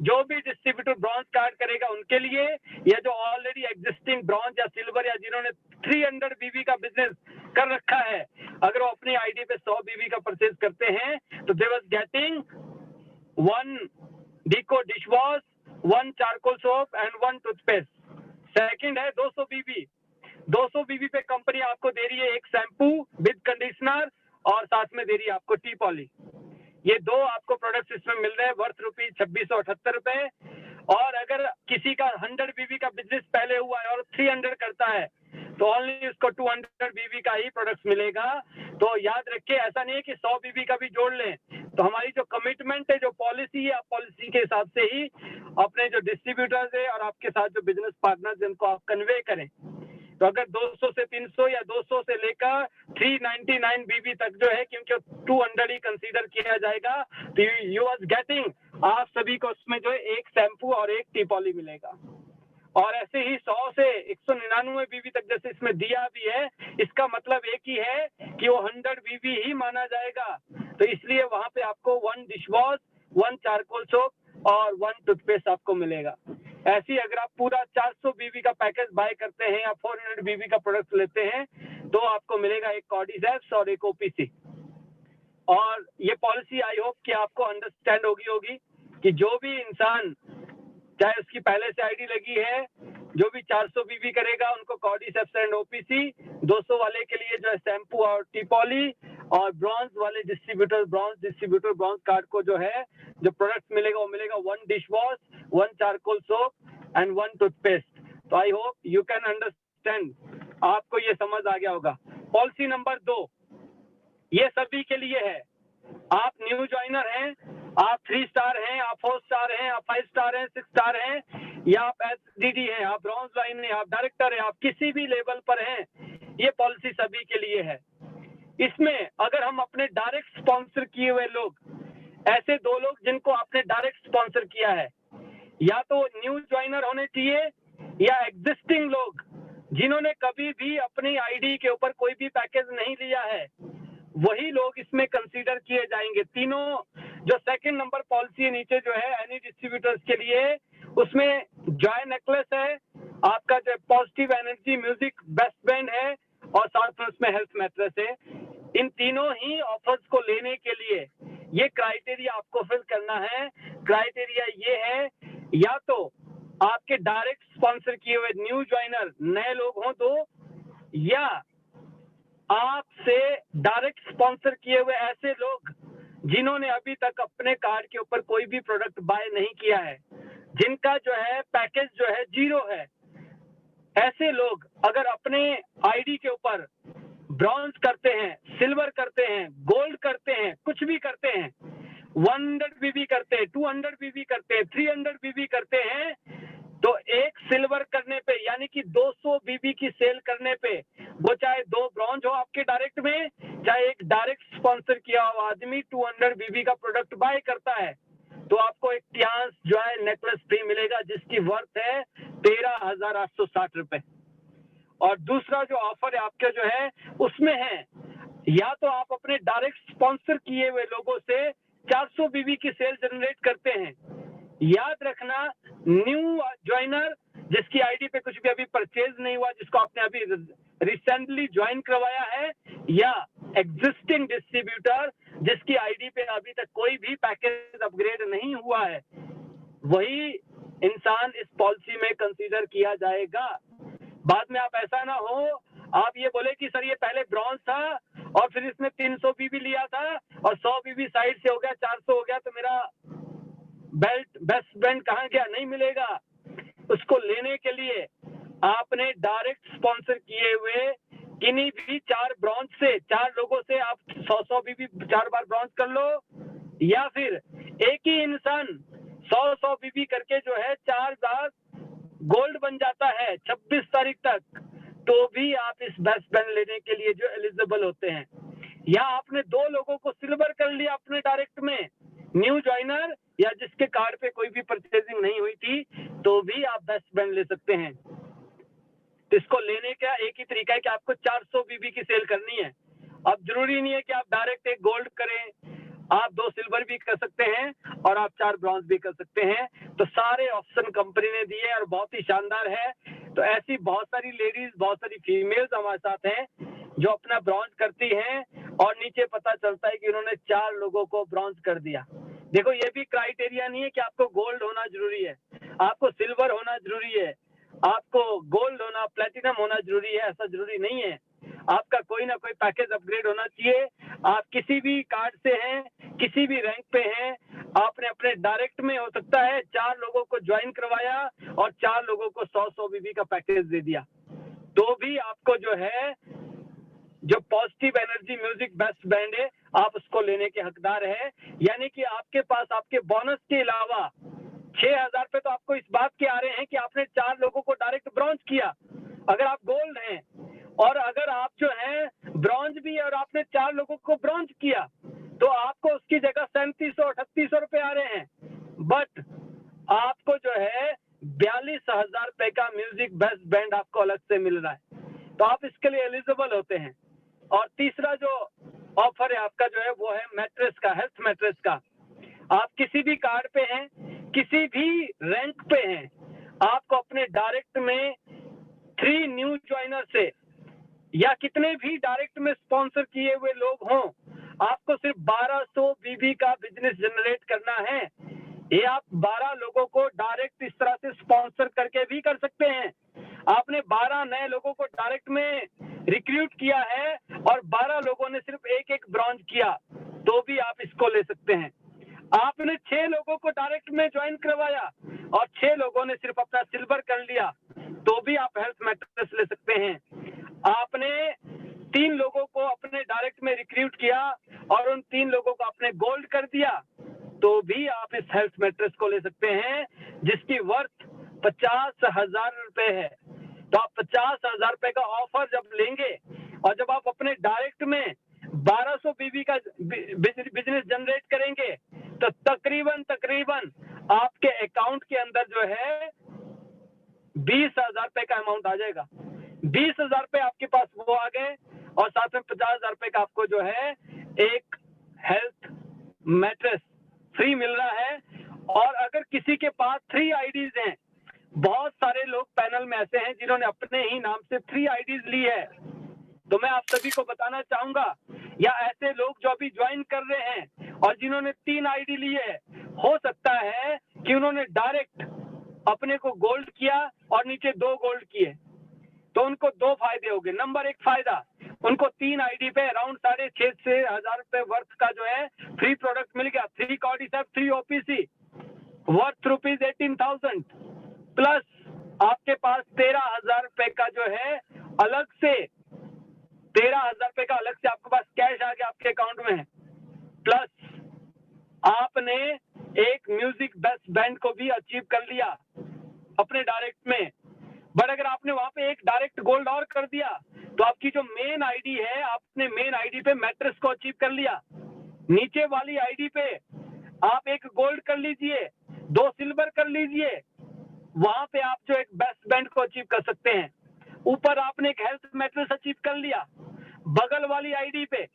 जो भी डिस्ट्रीब्यूटर ब्रॉन्ज कार्ड करेगा उनके लिए, या जो ऑलरेडी एग्जिस्टिंग ब्रॉन्ज या सिल्वर या जिन्होंने 300 बीबी का बिजनेस कर रखा है, अगर वो अपनी आईडी पे 100 बीबी का परचेज करते हैं तो they was getting 1 Deco dish wash, 1 charcoal soap and 1 toothpaste. Second है 200 बीबी। 200 बीबी पे कंपनी आपको दे रही है एक शैम्पू विद कंडीशनर, और साथ में दे रही है आपको टी पॉली। ये 2 आपको प्रोडक्ट्स इसमें मिल रहे हैं, वर्थ ₹2678। और अगर किसी का 100 बीबी का बिजनेस पहले हुआ है और 300 करता है तो ओनली उसको 200 बीबी का ही प्रोडक्ट्स मिलेगा। तो याद रखिए, ऐसा नहीं है कि 100 बीबी का भी जोड़ लें। तो हमारी जो कमिटमेंट है, जो पॉलिसी है, आप पॉलिसी के हिसाब से ही अपने जो डिस्ट्रीब्यूटर्स है और आपके साथ जो बिजनेस पार्टनर्स हैं उनको आप कन्वे करें। तो अगर 200 से 300 या 200 से लेकर 399 बीबी तक जो है, क्योंकि 200 ही कंसीडर किया जाएगा, तो यू वाज गेटिंग, आप सभी को उसमें जो है एक शैम्पू और एक टी-पॉली मिलेगा। और ऐसे ही 100 से 199 बीबी तक जैसे इसमें दिया भी है, इसका मतलब एक ही है कि वो 100 बीबी ही माना जाएगा। तो इसलिए वहां पे आपको 1 डिश वॉश, 1 चारकोल सोप और 1 टूथपेस्ट आपको मिलेगा। ऐसे ही अगर आप पूरा 400 बीबी का पैकेज बाय करते हैं या 400 बीबी का प्रोडक्ट लेते हैं, तो आपको मिलेगा एक कॉर्डिसेप्स और एक ओपीसी। और ये पॉलिसी आई होप कि आपको अंडरस्टैंड होगी कि जो भी इंसान, चाहे उसकी पहले से आईडी लगी है, जो भी 400 बीबी करेगा उनको कॉर्डिसेप्स एंड ओपीसी, 200 वाले के लिए जो है शैम्पू और टी-पॉली, और ब्रॉन्ज वाले डिस्ट्रीब्यूटर ब्रॉन्ज कार्ड को जो है जो प्रोडक्ट मिलेगा वो मिलेगा 1 dish wash, 1 charcoal soap and 1 toothpaste. तो I hope you can understand, आपको ये समझ आ गया होगा। पॉलिसी नंबर 2 ये सभी के लिए है। आप न्यू ज्वाइनर हैं, आप 3 स्टार हैं, आप 4 स्टार हैं, आप 5 स्टार हैं, 6 स्टार हैं, या आप एसडीडी हैं, आप ब्रॉन्ज लाइन हैं, आप डायरेक्टर हैं, आप किसी भी लेवल पर हैं, ये पॉलिसी सभी के लिए है। इसमें अगर हम अपने डायरेक्ट स्पॉन्सर किए हुए लोग, ऐसे 2 लोग जिनको आपने डायरेक्ट स्पॉन्सर किया है, या तो न्यू ज्वाइनर होने चाहिए या एग्जिस्टिंग लोग जिन्होंने कभी भी अपनी आईडी के ऊपर कोई भी पैकेज नहीं लिया है, वही लोग इसमें कंसीडर किए जाएंगे। तीनों जो सेकंड नंबर पॉलिसी नीचे जो है एनी डिस्ट्रीब्यूटर्स के लिए, उसमें जॉय नेकलेस है, आपका जो positive energy music best band है, और साथ में उसमें हेल्थ मैट्रेस है। इन तीनों ही ऑफर्स को लेने के लिए ये क्राइटेरिया आपको फिल करना है। क्राइटेरिया ये है, या तो आपके डायरेक्ट स्पॉन्सर किए हुए न्यू ज्वाइनर नए लोग हों तो, या आपसे डायरेक्ट स्पॉन्सर किए हुए ऐसे लोग जिन्होंने अभी तक अपने कार्ड के ऊपर कोई भी प्रोडक्ट बाय नहीं किया है, जिनका जो है पैकेज जो है 0 है। ऐसे लोग अगर अपने आईडी के ऊपर ब्रॉन्ज करते हैं, सिल्वर करते हैं, गोल्ड करते हैं, कुछ भी करते हैं, 100 बीबी करते हैं, 200 बीबी करते हैं, 300 बीबी करते हैं, तो एक सिल्वर करने पे यानी कि 200 बीबी की सेल करने पे, वो चाहे 2 ब्रॉन्ज हो आपके डायरेक्ट में, चाहे एक डायरेक्ट स्पॉन्सर किया हुआ आदमी 200 बीबी का प्रोडक्ट बाय करता है, तो आपको एक टियान्स जो है नेकलेस फ्री मिलेगा, जिसकी वर्थ है 13,860 रुपए। और दूसरा जो ऑफर है आपके जो है उसमें है, या तो आप अपने डायरेक्ट स्पॉन्सर किए हुए लोगों से 400 बीबी की सेल जनरेट करते हैं। याद रखना, न्यू ज्वाइनर जिसकी आईडी पे कुछ भी अभी परचेज नहीं हुआ, जिसको आपने अभी रिसेंटली ज्वाइन करवाया है, या एग्जिस्टिंग डिस्ट्रीब्यूटर जिसकी आईडी पे अभी तक कोई भी पैकेज अपग्रेड नहीं हुआ है, वही इंसान इस पॉलिसी में कंसीडर किया जाएगा। बाद में आप ऐसा ना हो, आप ये बोले कि सर ये पहले ब्रॉन्ज था और फिर इसने 300 बीबी लिया था और 100 बीबी साइड से हो गया, 400 हो गया, तो मेरा बेल्ट बेस्ट बैंड कहाँ गया? नहीं मिलेगा। उसको लेने के लिए आपने डायरेक्ट स्पॉन्सर किए हुए किन्हीं भी 4 ब्रॉन्ज से, 4 लोगों से आप 100 बीबी 4 बार ब्रॉन्ज कर लो, या फिर एक ही इंसान 100 बीबी करके जो है 4 बार गोल्ड बन जाता है 26 तारीख तक, तो भी आप इस बेस्ट बैंड लेने के लिए जो एलिजिबल होते हैं। या आपने 2 लोगों को सिल्वर कर लिया अपने डायरेक्ट में, न्यू ज्वाइनर या जिसके कार्ड पे कोई भी परचेजिंग नहीं हुई थी, तो भी आप बेस्ट बैंड ले सकते हैं। इसको लेने का एक ही तरीका है कि आपको 400 बीबी की सेल करनी है। अब जरूरी नहीं है कि आप डायरेक्ट एक गोल्ड करें, आप 2 सिल्वर भी कर सकते हैं और आप 4 ब्रॉन्ज भी कर सकते हैं। तो सारे ऑप्शन कंपनी ने दिए और बहुत ही शानदार है। तो ऐसी बहुत सारी लेडीज, बहुत सारी फीमेल्स हमारे साथ हैं जो अपना ब्रॉन्ज करती हैं और नीचे पता चलता है कि उन्होंने 4 लोगों को ब्रॉन्ज कर दिया। देखो, ये भी क्राइटेरिया नहीं है कि आपको गोल्ड होना जरूरी है, आपको सिल्वर होना जरूरी है, आपको गोल्ड होना, प्लेटिनम होना जरूरी है, ऐसा जरूरी नहीं है। आपका कोई ना कोई पैकेज अपग्रेड होना चाहिए। आप किसी भी कार्ड से हैं, किसी भी रैंक पे हैं, आपने अपने डायरेक्ट में हो सकता है 4 लोगों को ज्वाइन करवाया और 4 लोगों को 100 बीबी का पैकेज दे दिया, तो भी आपको जो है जो positive energy music best band है, आप उसको लेने के हकदार है। यानी कि आपके पास आपके बोनस के अलावा 6,000 पे तो आपको इस बात के आ रहे हैं कि आपने 4 लोगों को डायरेक्ट ब्रॉन्ज किया अगर आप गोल्ड हैं और अगर आप जो है ब्रॉन्ज भी है और आपने 4 लोगों को ब्रॉन्ज किया तो आपको उसकी जगह 3700-3800 रुपए आ रहे हैं, बट आपको जो है 42,000 रुपए का म्यूजिक बेस्ट बैंड आपको अलग से मिल रहा है, तो आप इसके लिए एलिजिबल होते हैं। और तीसरा जो ऑफर है आपका जो है वो है मैट्रेस का, हेल्थ मैट्रेस का। आप किसी भी कार्ड पे हैं, किसी भी रैंक पे हैं, आपको अपने डायरेक्ट में 3 न्यू ज्वाइनर से या कितने भी डायरेक्ट में स्पॉन्सर किए हुए लोग हों, आपको सिर्फ 1200 बीबी का बिजनेस जनरेट करना है। ये आप 12 लोगों को डायरेक्ट इस तरह से स्पॉन्सर करके भी कर सकते हैं। आपने 12 नए लोगों को डायरेक्ट में रिक्रूट किया है और 12 लोगों ने सिर्फ एक ब्रॉन्ज किया तो भी आप इसको ले सकते हैं। आपने 6 लोगों को डायरेक्ट में ज्वाइन करवाया और 6 लोगों ने सिर्फ अपना सिल्वर कर लिया तो भी आप हेल्थ मैट्रेस ले सकते हैं। आपने 3 लोगों को अपने डायरेक्ट में रिक्रूट किया और उन 3 लोगों को आपने गोल्ड कर दिया तो भी आप इस हेल्थ मैट्रेस को ले सकते हैं, जिसकी वर्थ 50,000 रुपए है। तो आप 50,000 रुपए का ऑफर जब लेंगे और जब आप अपने डायरेक्ट में 1200 बीबी का बिजनेस जनरेट करेंगे तो तकरीबन आपके अकाउंट के अंदर जो है 20,000 रुपए का अमाउंट आ जाएगा। 20,000 रुपए आपके पास वो आ गए और साथ में 50,000 रुपए का आपको जो है एक हेल्थ मैट्रेस फ्री मिल रहा है। और अगर किसी के पास 3 आईडीज हैं, बहुत सारे लोग पैनल में ऐसे हैं जिन्होंने अपने ही नाम से 3 आईडीज ली है, तो मैं आप सभी को बताना चाहूंगा, या ऐसे लोग जो अभी ज्वाइन कर रहे हैं और जिन्होंने 3 आईडी ली है, हो सकता है कि उन्होंने डायरेक्ट अपने को गोल्ड किया और नीचे 2 गोल्ड किए, तो उनको 2 फायदे हो गए। नंबर 1 फायदा, उनको 3 आईडी पे अराउंड 6,500 से 1,000 रुपए वर्थ का जो है फ्री प्रोडक्ट मिल गया। 3 कॉर्डिसेप 3 ओपीसी वर्थ ₹18,000 प्लस आपके पास 13,000 रुपए का जो है अलग से 13,000 रुपए का अलग से आपके पास कैश आ गया आपके अकाउंट में, प्लस आपने एक म्यूजिक बेस्ट बैंड को भी अचीव कर लिया अपने डायरेक्ट में। बट अगर आपने वहां पे एक डायरेक्ट गोल्ड और कर दिया तो आपकी जो मेन आईडी है, आपने मेन आईडी पे मैट्रेस को अचीव कर लिया, नीचे वाली आईडी पे आप एक गोल्ड कर लीजिए, 2 सिल्वर कर लीजिए, वहां पे आप जो एक बेस्ट बैंड को अचीव कर सकते हैं। ऊपर आपने एक हेल्थ मैट्रेस अचीव कर लिया, बगल वाली आईडी पे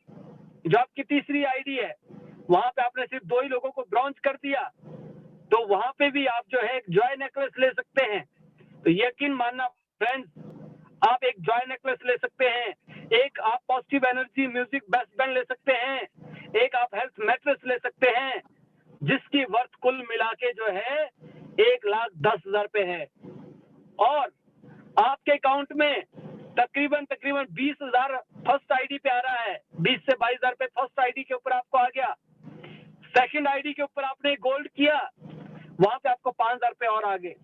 जो आपकी तीसरी आईडी है वहां पे आपने सिर्फ 2 ही लोगों को ब्रॉन्ज कर दिया, तो वहां पे भी आप जो है एक जॉय नेकलेस ले सकते हैं। तो यकीन मानना फ्रेंड्स, आप एक जॉय नेकलेस ले सकते हैं, एक आप positive energy music best band ले सकते हैं, एक आप हेल्थ मैट्रेस ले सकते हैं, जिसकी वर्थ कुल मिला के जो है 1,10,000 रुपए है। और आपके अकाउंट में तकरीबन 20,000 फर्स्ट आईडी पे आ रहा है, 20 से 22,000 रुपए फर्स्ट आईडी के ऊपर आपको आ गया। सेकंड आईडी के ऊपर आपने गोल्ड किया, वहां पे आपको 5,000 रुपए और आ गए।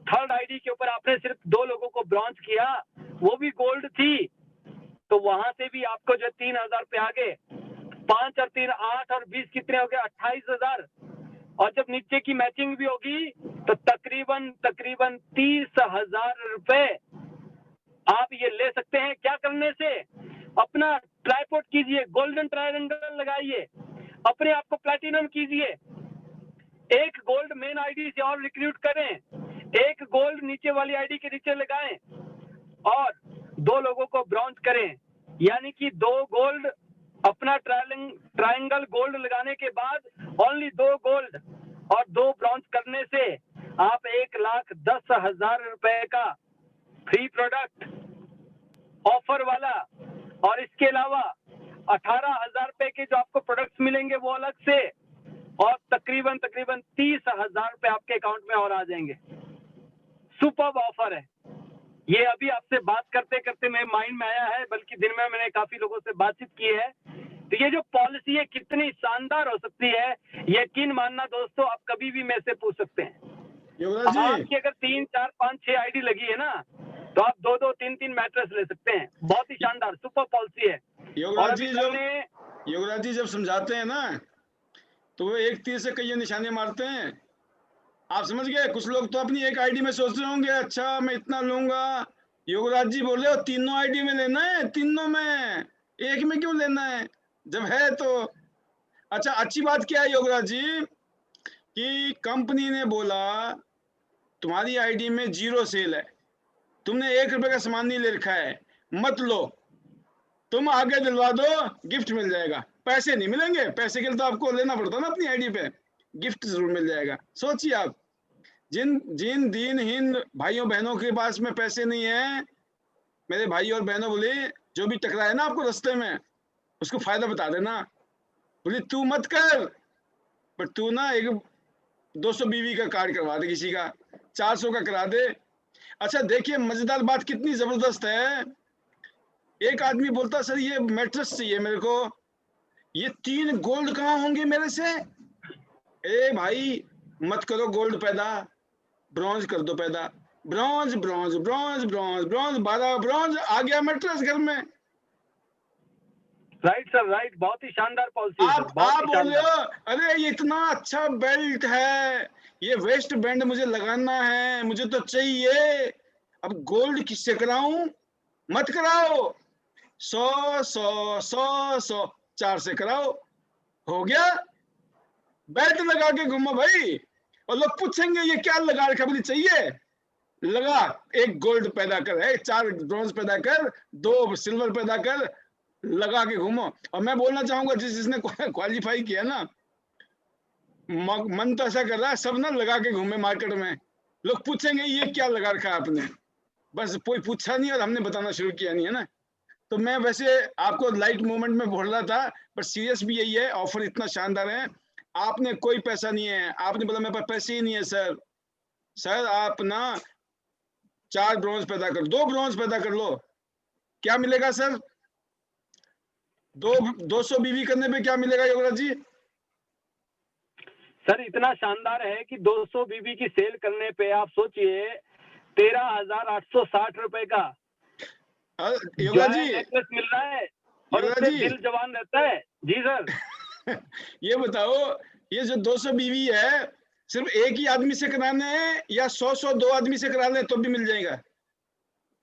थर्ड आईडी के ऊपर आपने सिर्फ 2 लोगों को ब्रॉन्ज किया, वो भी गोल्ड थी, तो वहां से भी आपको जो 3,000 रुपए आ गए। 5 और 3 8 और 20 कितने हो गए? 28,000। और जब नीचे की मैचिंग भी होगी तो तकरीबन 30,000 रुपए आप ये ले सकते हैं। क्या करने से? अपना ट्राइपॉड कीजिए, गोल्डन ट्रायंगल लगाइए, अपने आप को प्लैटिनम कीजिए, एक गोल्ड मेन आईडी से और रिक्रूट करें, एक गोल्ड नीचे वाली आईडी के नीचे लगाएं और 2 लोगों को ब्रॉन्ज करें, यानी कि 2 गोल्ड अपना ट्रायंगल गोल्ड लगाने के बाद ओनली 2 गोल्ड और 2 ब्रॉन्ज करने से आप 1,10,000 रुपए का फ्री प्रोडक्ट ऑफर वाला, और इसके अलावा 18,000 रुपए के जो आपको प्रोडक्ट्स मिलेंगे वो अलग से, और तकरीबन 30,000 रुपए आपके अकाउंट में और आ जाएंगे। सुपर्ब ऑफर है ये। अभी आपसे बात करते करते मेरे माइंड में आया है, बल्कि दिन में मैंने काफी लोगों से बातचीत की है। तो ये जो पॉलिसी है कितनी शानदार हो सकती है, यकीन मानना दोस्तों, आप कभी भी मेरे से पूछ सकते हैं। आपकी अगर 3 4 5 6 आईडी लगी है ना, तो आप 2 3 3 मैट्रेस ले सकते हैं। बहुत ही शानदार सुपर पॉलिसी है। योगराज जी जब समझाते हैं ना, तो वो एक तीर से कई निशाने मारते हैं। आप समझ गए? कुछ लोग तो अपनी एक आईडी में सोच रहे होंगे, अच्छा मैं इतना लूंगा, योगराज जी बोल रहे हो तीनों आईडी में लेना है, तीनों में, एक में क्यों लेना है जब है तो। अच्छा, अच्छी बात क्या है योगराज जी कि कंपनी ने बोला तुम्हारी आईडी में 0 सेल है, तुमने 1 रुपए का सामान नहीं ले रखा है, मत लो, तुम आगे दिलवा दो, गिफ्ट मिल जाएगा। पैसे नहीं मिलेंगे, पैसे के लिए तो आपको लेना पड़ता ना अपनी आईडी पे, गिफ्ट जरूर मिल जाएगा। सोचिए आप, जिन जिन दीनहीन भाइयों बहनों के पास में पैसे नहीं है, मेरे भाई और बहनों बोले जो भी टकराए ना आपको रास्ते में उसको फायदा बता देना, बोले तू मत कर, पर तू ना एक 200 बीवी का कार्ड करवा दे, किसी का 400 का करा दे। अच्छा देखिए मजेदार बात कितनी जबरदस्त है, एक आदमी बोलता सर ये मैट्रेस चाहिए मेरे को, ये 3 गोल्ड कहाँ होंगे मेरे से। ए भाई मत करो गोल्ड पैदा, ब्रॉन्ज कर दो पैदा, bronze bronze bronze bronze bronze 12 bronze आ गया मैट्रेस घर में। राइट सर, राइट, बहुत ही शानदार पॉलिसी है सर, आप बहुत ही बोल रहे शानदार। हो अरे ये इतना अच्छा बेल्ट है, ये वेस्ट बैंड मुझे लगाना है, मुझे तो चाहिए, अब गोल्ड किससे कराऊं, मत कराओ, 100 4 से कराओ, हो गया, बेल्ट लगा के घूमो भाई। और लोग पूछेंगे ये क्या लगा रखा, बोली चाहिए, लगा, 1 गोल्ड पैदा कर, 4 ब्रॉन्ज पैदा कर, 2 सिल्वर पैदा कर, लगा के घूमो। और मैं बोलना चाहूंगा जिसने क्वालिफाई किया ना, मन तो ऐसा कर रहा है सब ना लगा के घूमे मार्केट में, लोग पूछेंगे ये क्या लगा रखा आपने, बस कोई पूछा नहीं और हमने बताना शुरू किया नहीं, है ना। तो मैं वैसे आपको लाइट मोमेंट में बोल रहा था, पर सीरियस भी यही है, ऑफर इतना शानदार है। आपने कोई पैसा नहीं है, आपने बोला मेरे पास पैसे ही नहीं है सर, सर आप ना 4 ब्रॉन्ज पैदा कर, 2 ब्रॉन्ज पैदा कर लो, क्या मिलेगा सर, 200 बीवी करने पे क्या मिलेगा योगराज जी। सर इतना शानदार है कि 200 बीबी की सेल करने पे आप सोचिए 13,860 रुपए का योगराज जी नेकलेस मिल रहा है, और योगराज उससे जी दिल जवान रहता है। जी सर ये बताओ, ये जो 200 बीवी है सिर्फ एक ही आदमी से कराने हैं या 100 2 आदमी से करा लें तो भी मिल जाएगा।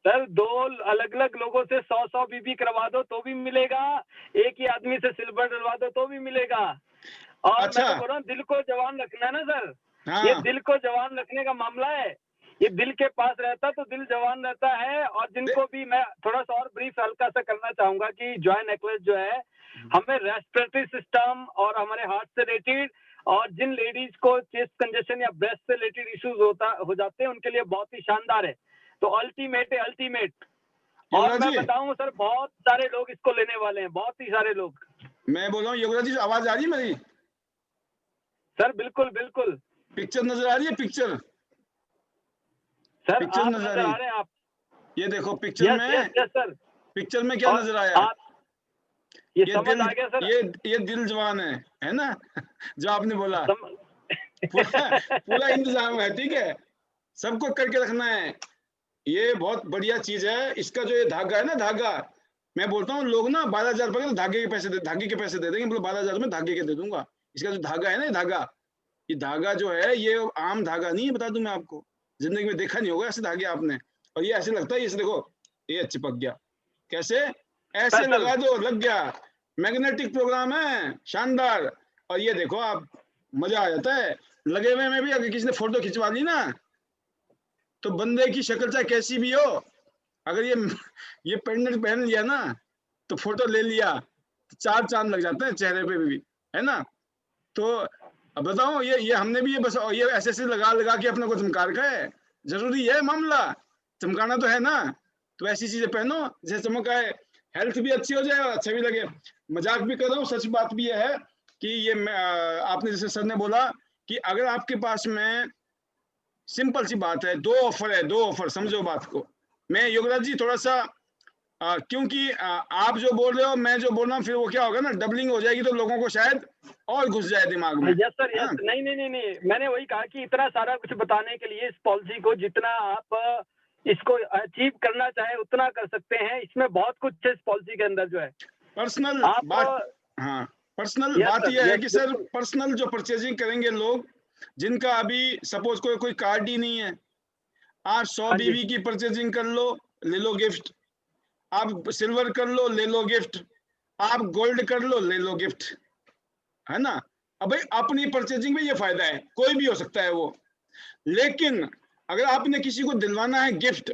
सर 2 अलग अलग लोगों से 100 बीबी करवा दो तो भी मिलेगा, एक ही आदमी से सिल्वर डलवा दो तो भी मिलेगा। और अच्छा। मैं तो बोल रहा हूँ दिल को जवान रखना है ना सर, हाँ। ये दिल को जवान रखने का मामला है, ये दिल के पास रहता तो दिल जवान रहता है। और जिनको भी मैं थोड़ा सा और ब्रीफ हल्का सा करना चाहूंगा कि जॉय नेकलेस जो है हमें रेस्पिरेटरी सिस्टम और हमारे हार्ट से रिलेटेड, और जिन लेडीज को चेस्ट कंजेशन या ब्रेस्ट से रिलेटेड इश्यूज हो जाते हैं उनके लिए बहुत ही शानदार है। तो अल्टीमेट है, अल्टीमेट। और योगराज मैं जी बताऊं सर बहुत सारे लोग इसको लेने वाले हैं, बहुत ही सारे लोग। मैं बोल रहा हूँ योगराज जी आवाज आ रही है मेरी, सर बिल्कुल बिल्कुल पिक्चर नजर आ रही है, पिक्चर सर पिक्चर आप नजर आ नजर रही आ है। रहे हैं आप। ये देखो पिक्चर यस में, यस यस सर, पिक्चर में क्या और नजर आया, आप ये ये समझ दिल, आ गया सर। ये दिल जवान है ना जो आपने बोला, पूरा पूरा इंतजाम है, ठीक है, सबको करके रखना है, ये बहुत बढ़िया चीज है। इसका जो ये धागा है ना, धागा, मैं बोलता हूँ लोग ना 12,000 रुपए धागे के पैसे दे देंगे, बोलो 12,000 में धागे के दे दूंगा। इसका जो धागा है ना, धागा, ये धागा जो है ये आम धागा नहीं है, बता दूं मैं आपको, जिंदगी में देखा नहीं होगा ऐसे धागे आपने। और ये ऐसे लगता है, ये देखो ये चिपक गया, कैसे, ऐसे लगा दो लग गया, मैग्नेटिक प्रोग्राम है शानदार। और ये देखो आप, मजा आ जाता है लगे हुए में भी। अगर किसी ने फोटो खिंचवा ली ना तो बंदे की शक्ल चाहे कैसी भी हो, अगर ये पेंडेंट पहन लिया ना तो फोटो ले लिया तो 4 चांद लग जाते हैं चेहरे पे भी, है ना। तो अब बताओ ये हमने भी ये बस ये ऐसे लगा के अपने को चमका रखा है, जरूरी है मामला, चमकाना तो है ना। तो ऐसी चीजें पहनो जैसे चमक आए, हेल्थ भी अच्छी हो जाए और अच्छा भी लगे। मजाक भी कर रहा हूँ, सच बात भी है कि ये आपने जैसे सर ने बोला कि अगर आपके पास में सिंपल सी बात है, 2 ऑफर है, 2 ऑफर, समझो बात को। मैं योगराज जी थोड़ा सा क्योंकि आप जो बोल रहे हो मैं जो बोल रहा हूँ, फिर वो क्या होगा ना, डबलिंग हो जाएगी तो लोगों को शायद और घुस जाए दिमाग में। यस सर यस, नहीं नहीं नहीं नहीं, मैंने वही कहा कि इतना सारा कुछ बताने के लिए इस पॉलिसी को जितना आप इसको अचीव करना चाहे उतना कर सकते हैं। इसमें बहुत कुछ है इस पॉलिसी के अंदर जो है। पर्सनल बात, हाँ पर्सनल Yes, बात sir, यह है yes, कि सर बिल्कुल। पर्सनल जो परचेजिंग करेंगे लोग, जिनका अभी सपोज कोई कार्ड ही नहीं है, आप 100 हाँ जी। बीवी की परचेजिंग कर लो, ले लो गिफ्ट, आप सिल्वर कर लो ले लो गिफ्ट, आप गोल्ड कर लो ले लो गिफ्ट, है ना। अब भाई अपनी परचेजिंग में ये फायदा है, कोई भी हो सकता है वो। लेकिन अगर आपने किसी को दिलवाना है गिफ्ट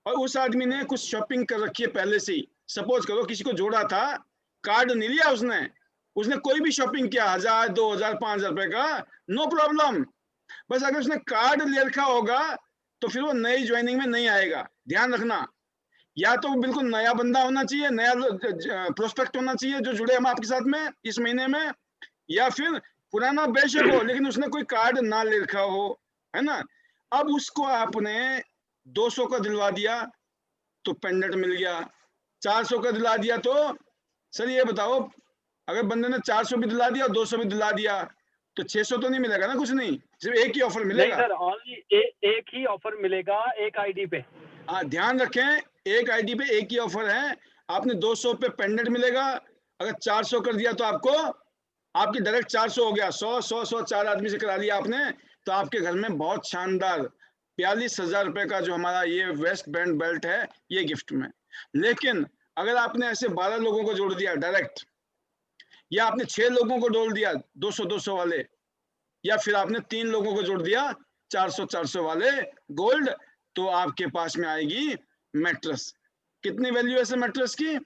और उस आदमी ने कुछ शॉपिंग कर रखी है पहले से ही, सपोज करो किसी को जोड़ा था, कार्ड नहीं लिया उसने, उसने कोई भी शॉपिंग किया 1000 2000 5000 रुपए का, नो प्रॉब्लम। बस अगर उसने कार्ड ले रखा होगा तो फिर वो नई ज्वाइनिंग में नहीं आएगा, ध्यान रखना। या तो वो बिल्कुल नया बंदा होना चाहिए, नया प्रोस्पेक्ट होना चाहिए जो जुड़े हम आपके साथ में इस महीने में, या फिर पुराना बेशक हो लेकिन उसने कोई कार्ड ना ले रखा हो, है ना। अब उसको आपने 200 का दिलवा दिया तो पेंडेंट मिल गया, 400 का दिला दिया तो, सर ये बताओ अगर बंदे ने 400 भी दिला दिया 200 भी दिला दिया तो 600 तो नहीं मिलेगा ना, कुछ नहीं, सिर्फ एक ही ऑफर नहीं मिलेगा। सर, ओनली एक ही ऑफर मिलेगा एक आईडी पे। हाँ ध्यान रखें, एक आईडी पे एक ही ऑफर है। आपने 200 पे पेंडेंट मिलेगा, अगर 400 कर दिया तो आपको, आपकी डायरेक्ट 400 हो गया, 100 4 आदमी से करा लिया आपने, तो आपके घर में बहुत शानदार 42,000 रुपए का जो हमारा ये वेस्ट बैंड बेल्ट है ये गिफ्ट में। लेकिन अगर आपने ऐसे 12 लोगों को जोड़ दिया डायरेक्ट, या आपने 6 लोगों को जोड़ दिया 200 वाले, या फिर आपने 3 लोगों को जोड़ दिया 400 वाले गोल्ड, तो आपके पास में आएगी मैट्रेस। कितनी वैल्यू है सर मैट्रेस की?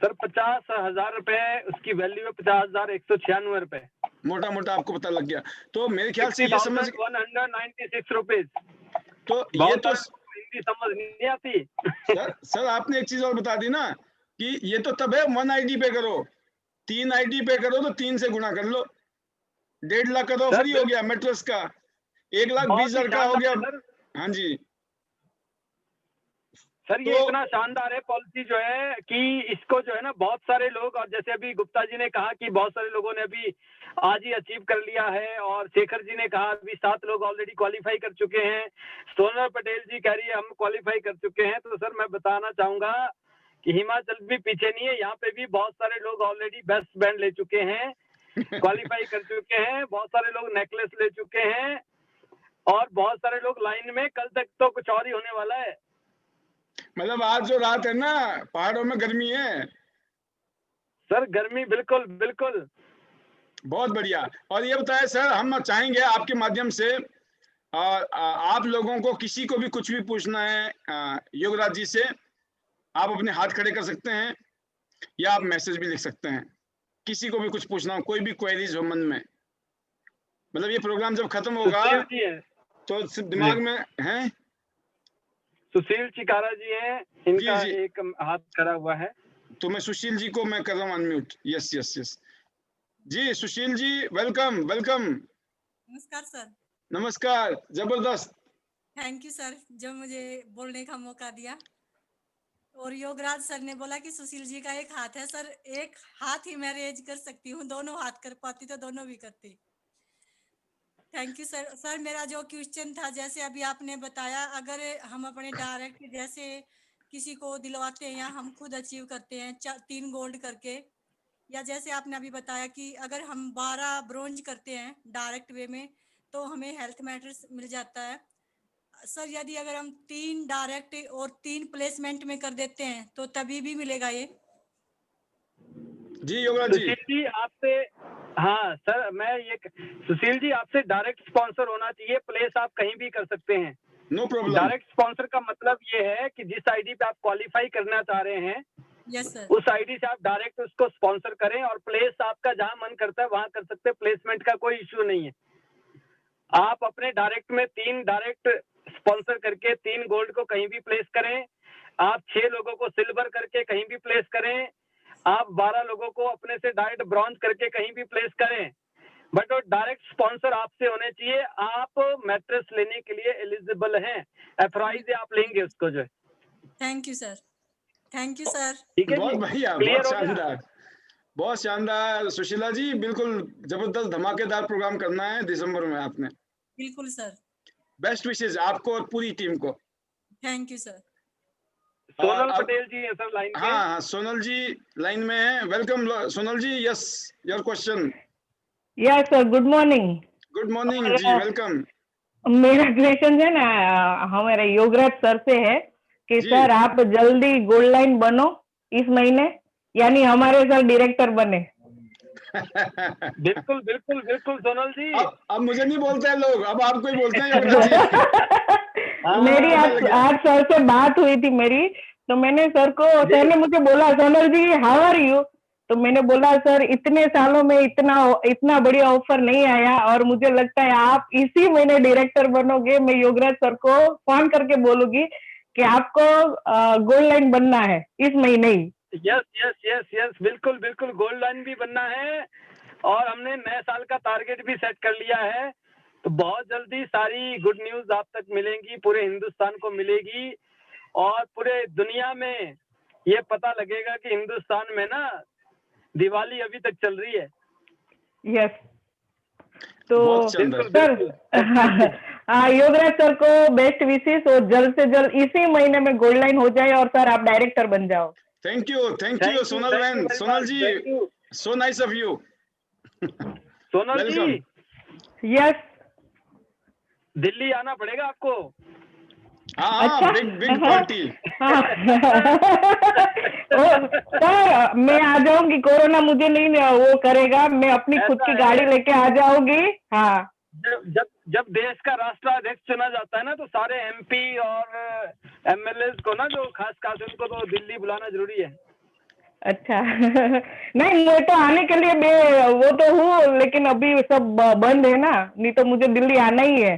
सर 50,000 रुपए उसकी वैल्यू है, 50,196 रुपए। मोटा मोटा आपको पता लग गया। तो मेरे ख्याल से ये समझ, 196 रुपीज। तो ये तो हिंदी समझ नहीं आती। सर आपने एक चीज और बता दी ना कि ये तो तब है 1 आईडी पे करो, 3 आईडी पे करो तो 3 से गुना कर लो, 1.5 लाख का तो फ्री हो गया मैट्रेस का, 1,20,000 का हो गया। हाँ जी सर ये इतना शानदार है पॉलिसी जो है कि इसको जो है ना बहुत सारे लोग, और जैसे अभी गुप्ता जी ने कहा कि बहुत सारे लोगों ने अभी आज ही अचीव कर लिया है, और शेखर जी ने कहा अभी 7 लोग ऑलरेडी क्वालिफाई कर चुके हैं, सोनल पटेल जी कह रही है हम क्वालिफाई कर चुके हैं। तो सर मैं बताना चाहूंगा कि हिमाचल भी पीछे नहीं है, यहाँ पे भी बहुत सारे लोग ऑलरेडी बेस्ट बैंड ले चुके हैं, क्वालिफाई कर चुके हैं, बहुत सारे लोग नेकलेस ले चुके हैं, और बहुत सारे लोग लाइन में, कल तक तो कुछ और ही होने वाला है। मतलब आज जो रात है ना, पहाड़ों में गर्मी है सर, गर्मी बिल्कुल बिल्कुल बहुत बढ़िया। और ये बताए सर, हम चाहेंगे आपके माध्यम से आप लोगों को किसी को भी कुछ भी पूछना है योगराज जी से, आप अपने हाथ खड़े कर सकते हैं या आप मैसेज भी लिख सकते हैं। किसी को भी कुछ पूछना हो, कोई भी क्वेरीज हो मन में, मतलब ये प्रोग्राम जब खत्म होगा तो दिमाग में है। सुशील चिकारा जी हैं, इनका जी। एक हाथ खड़ा हुआ है, तो मैं सुशील जी को मैं कर रहा हूँ अनम्यूट। यस यस यस जी, सुशील जी वेलकम वेलकम। नमस्कार सर। नमस्कार, जबरदस्त। थैंक यू सर जो मुझे बोलने का मौका दिया। और योगराज सर ने बोला कि सुशील जी का एक हाथ है, सर एक हाथ ही मैं रेज कर सकती हूँ, दोनों हाथ कर पाती तो दोनों भी करती। Thank you sir. सर मेरा जो क्वेश्चन था, जैसे अभी आपने बताया, अगर हम अपने डायरेक्ट जैसे किसी को दिलवाते हैं या हम खुद अचीव करते हैं 3 गोल्ड करके, या जैसे आपने अभी बताया कि अगर हम 12 ब्रोंज करते हैं डायरेक्ट वे में तो हमें हेल्थ मैटर्स मिल जाता है। सर यदि अगर हम 3 डायरेक्ट और 3 प्लेसमेंट में कर देते हैं तो तभी भी मिलेगा ये? जी योगराज जी। सुशील जी आपसे, हाँ सर मैं ये, सुशील जी आपसे डायरेक्ट स्पॉन्सर होना चाहिए, प्लेस आप कहीं भी कर सकते हैं, नो प्रॉब्लम। डायरेक्ट स्पॉन्सर का मतलब ये है कि जिस आईडी पे आप क्वालिफाई करना चाह रहे हैं, यस सर, उस आईडी से आप डायरेक्ट उसको स्पॉन्सर करें, और प्लेस आपका जहां मन करता है वहां कर सकते हैं, प्लेसमेंट का कोई इश्यू नहीं है। आप अपने डायरेक्ट में 3 डायरेक्ट स्पॉन्सर करके 3 गोल्ड को कहीं भी प्लेस करें, आप 6 लोगों को सिल्वर करके कहीं भी प्लेस करें, आप 12 लोगों को अपने से डायरेक्ट ब्रॉन्ज करके कहीं भी प्लेस करें, बट वो डायरेक्ट स्पॉन्सर आपसे होने चाहिए। आप मैट्रेस लेने के लिए एलिजिबल हैं, एफराइज आप लेंगे उसको जो है। Thank you sir, thank you sir. ठीक है, बहुत बढ़िया, क्लियर बहुत हो गया? शानदार, बहुत शानदार सुशीला जी, बिल्कुल जबरदस्त धमाकेदार प्रोग्राम करना है दिसंबर में आपने। बिल्कुल सर, बेस्ट विशेष आपको और पूरी टीम को। Thank you sir. Sonal Patel ji है सर लाइन पे। हाँ सोनल जी लाइन में है, welcome Sonal ji. Yes your question. Yes sir, good morning. Good morning ji, welcome. मेरा क्वेश्चन है ना हमारे योगराज सर से है कि जी। सर आप जल्दी गोल्ड लाइन बनो इस महीने, यानी हमारे सर डायरेक्टर बने। बिल्कुल बिल्कुल बिल्कुल सोनल जी। अब मुझे नहीं बोलते हैं लोग, अब आपको ही बोलते हैं योगराज जी। मेरी पता आज लग गया। आज सर से बात हुई थी मेरी, तो मैंने सर को, सर ने मुझे बोला Sonal ji how are you, तो मैंने बोला सर इतने सालों में इतना बढ़िया ऑफर नहीं आया, और मुझे लगता है आप इसी महीने डायरेक्टर बनोगे। मैं योगराज सर को फोन करके बोलूंगी कि आपको गोल्ड लाइन बनना है इस महीने ही। यस यस यस यस, बिल्कुल बिल्कुल गोल्ड लाइन भी बनना है, और हमने नए साल का टारगेट भी सेट कर लिया है। तो बहुत जल्दी सारी गुड न्यूज आप तक मिलेंगी, पूरे हिंदुस्तान को मिलेगी, और पूरे दुनिया में ये पता लगेगा कि हिंदुस्तान में ना दिवाली अभी तक चल रही है। यस, तो बहुत शानदार। सर योगराज सर को बेस्ट विशेष, और जल्द से जल्द इसी महीने में गोल्ड लाइन हो जाए और सर आप डायरेक्टर बन जाओ। थैंक यू सोनल बहन, Sonal ji, so nice of you. Sonal ji, welcome. Yes, Delhi आना पड़ेगा आपको। हाँ, अच्छा, बिग पार्टी। सर मैं आ जाऊंगी, कोरोना मुझे नहीं वो करेगा, मैं अपनी खुद की गाड़ी लेके आ जाऊंगी। हाँ, जब देश का राष्ट्राध्यक्ष चुना जाता है ना, तो सारे एमपी और एमएलए को ना, जो खास उनको तो दिल्ली बुलाना जरूरी है। अच्छा। नहीं, मैं तो आने के लिए मैं वो तो हूँ, लेकिन अभी सब बंद है ना, नहीं तो मुझे दिल्ली आना ही है।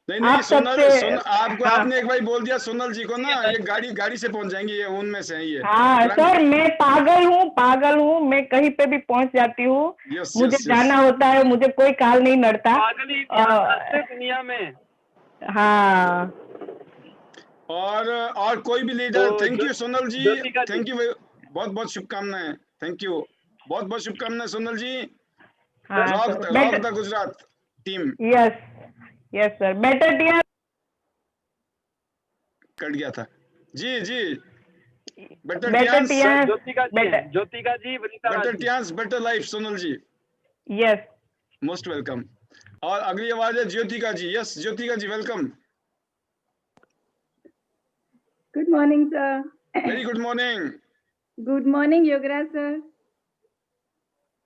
नहीं आप सोनल, सबसे आपको हाँ, आपने एक बार बोल दिया सोनल जी को ना, ये गाड़ी से पहुंच जाएंगी, ये उनमें से है ये। हाँ सर, मैं पागल हूँ, मैं कहीं पे भी पहुंच जाती हूँ। यस मुझे यस यस। जाना होता है, मुझे कोई काल नहीं नड़ता। पागल ही इतिहास दुनिया में। हाँ, और कोई भी लीडर। तो thank you Sonal ji, Jyotika ji, thank you, बहुत बहुत शुभकामनाएं। थैंक यू, बहुत बहुत शुभकामनाएं सोनल जी। हाँ rock sir, the Gujarat team. Yes yes sir, better TR. Cut गया था। जी जी, better better Tiens, TR, Jyotika ji हैं, Jyotika ji, Vanita better Raj ji. Tiens, better life Sonal ji, yes. Most welcome. और अगली आवाज है Jyotika ji. Yes Jyotika ji, welcome. Good morning sir. Very good morning. Good morning Yograj sir.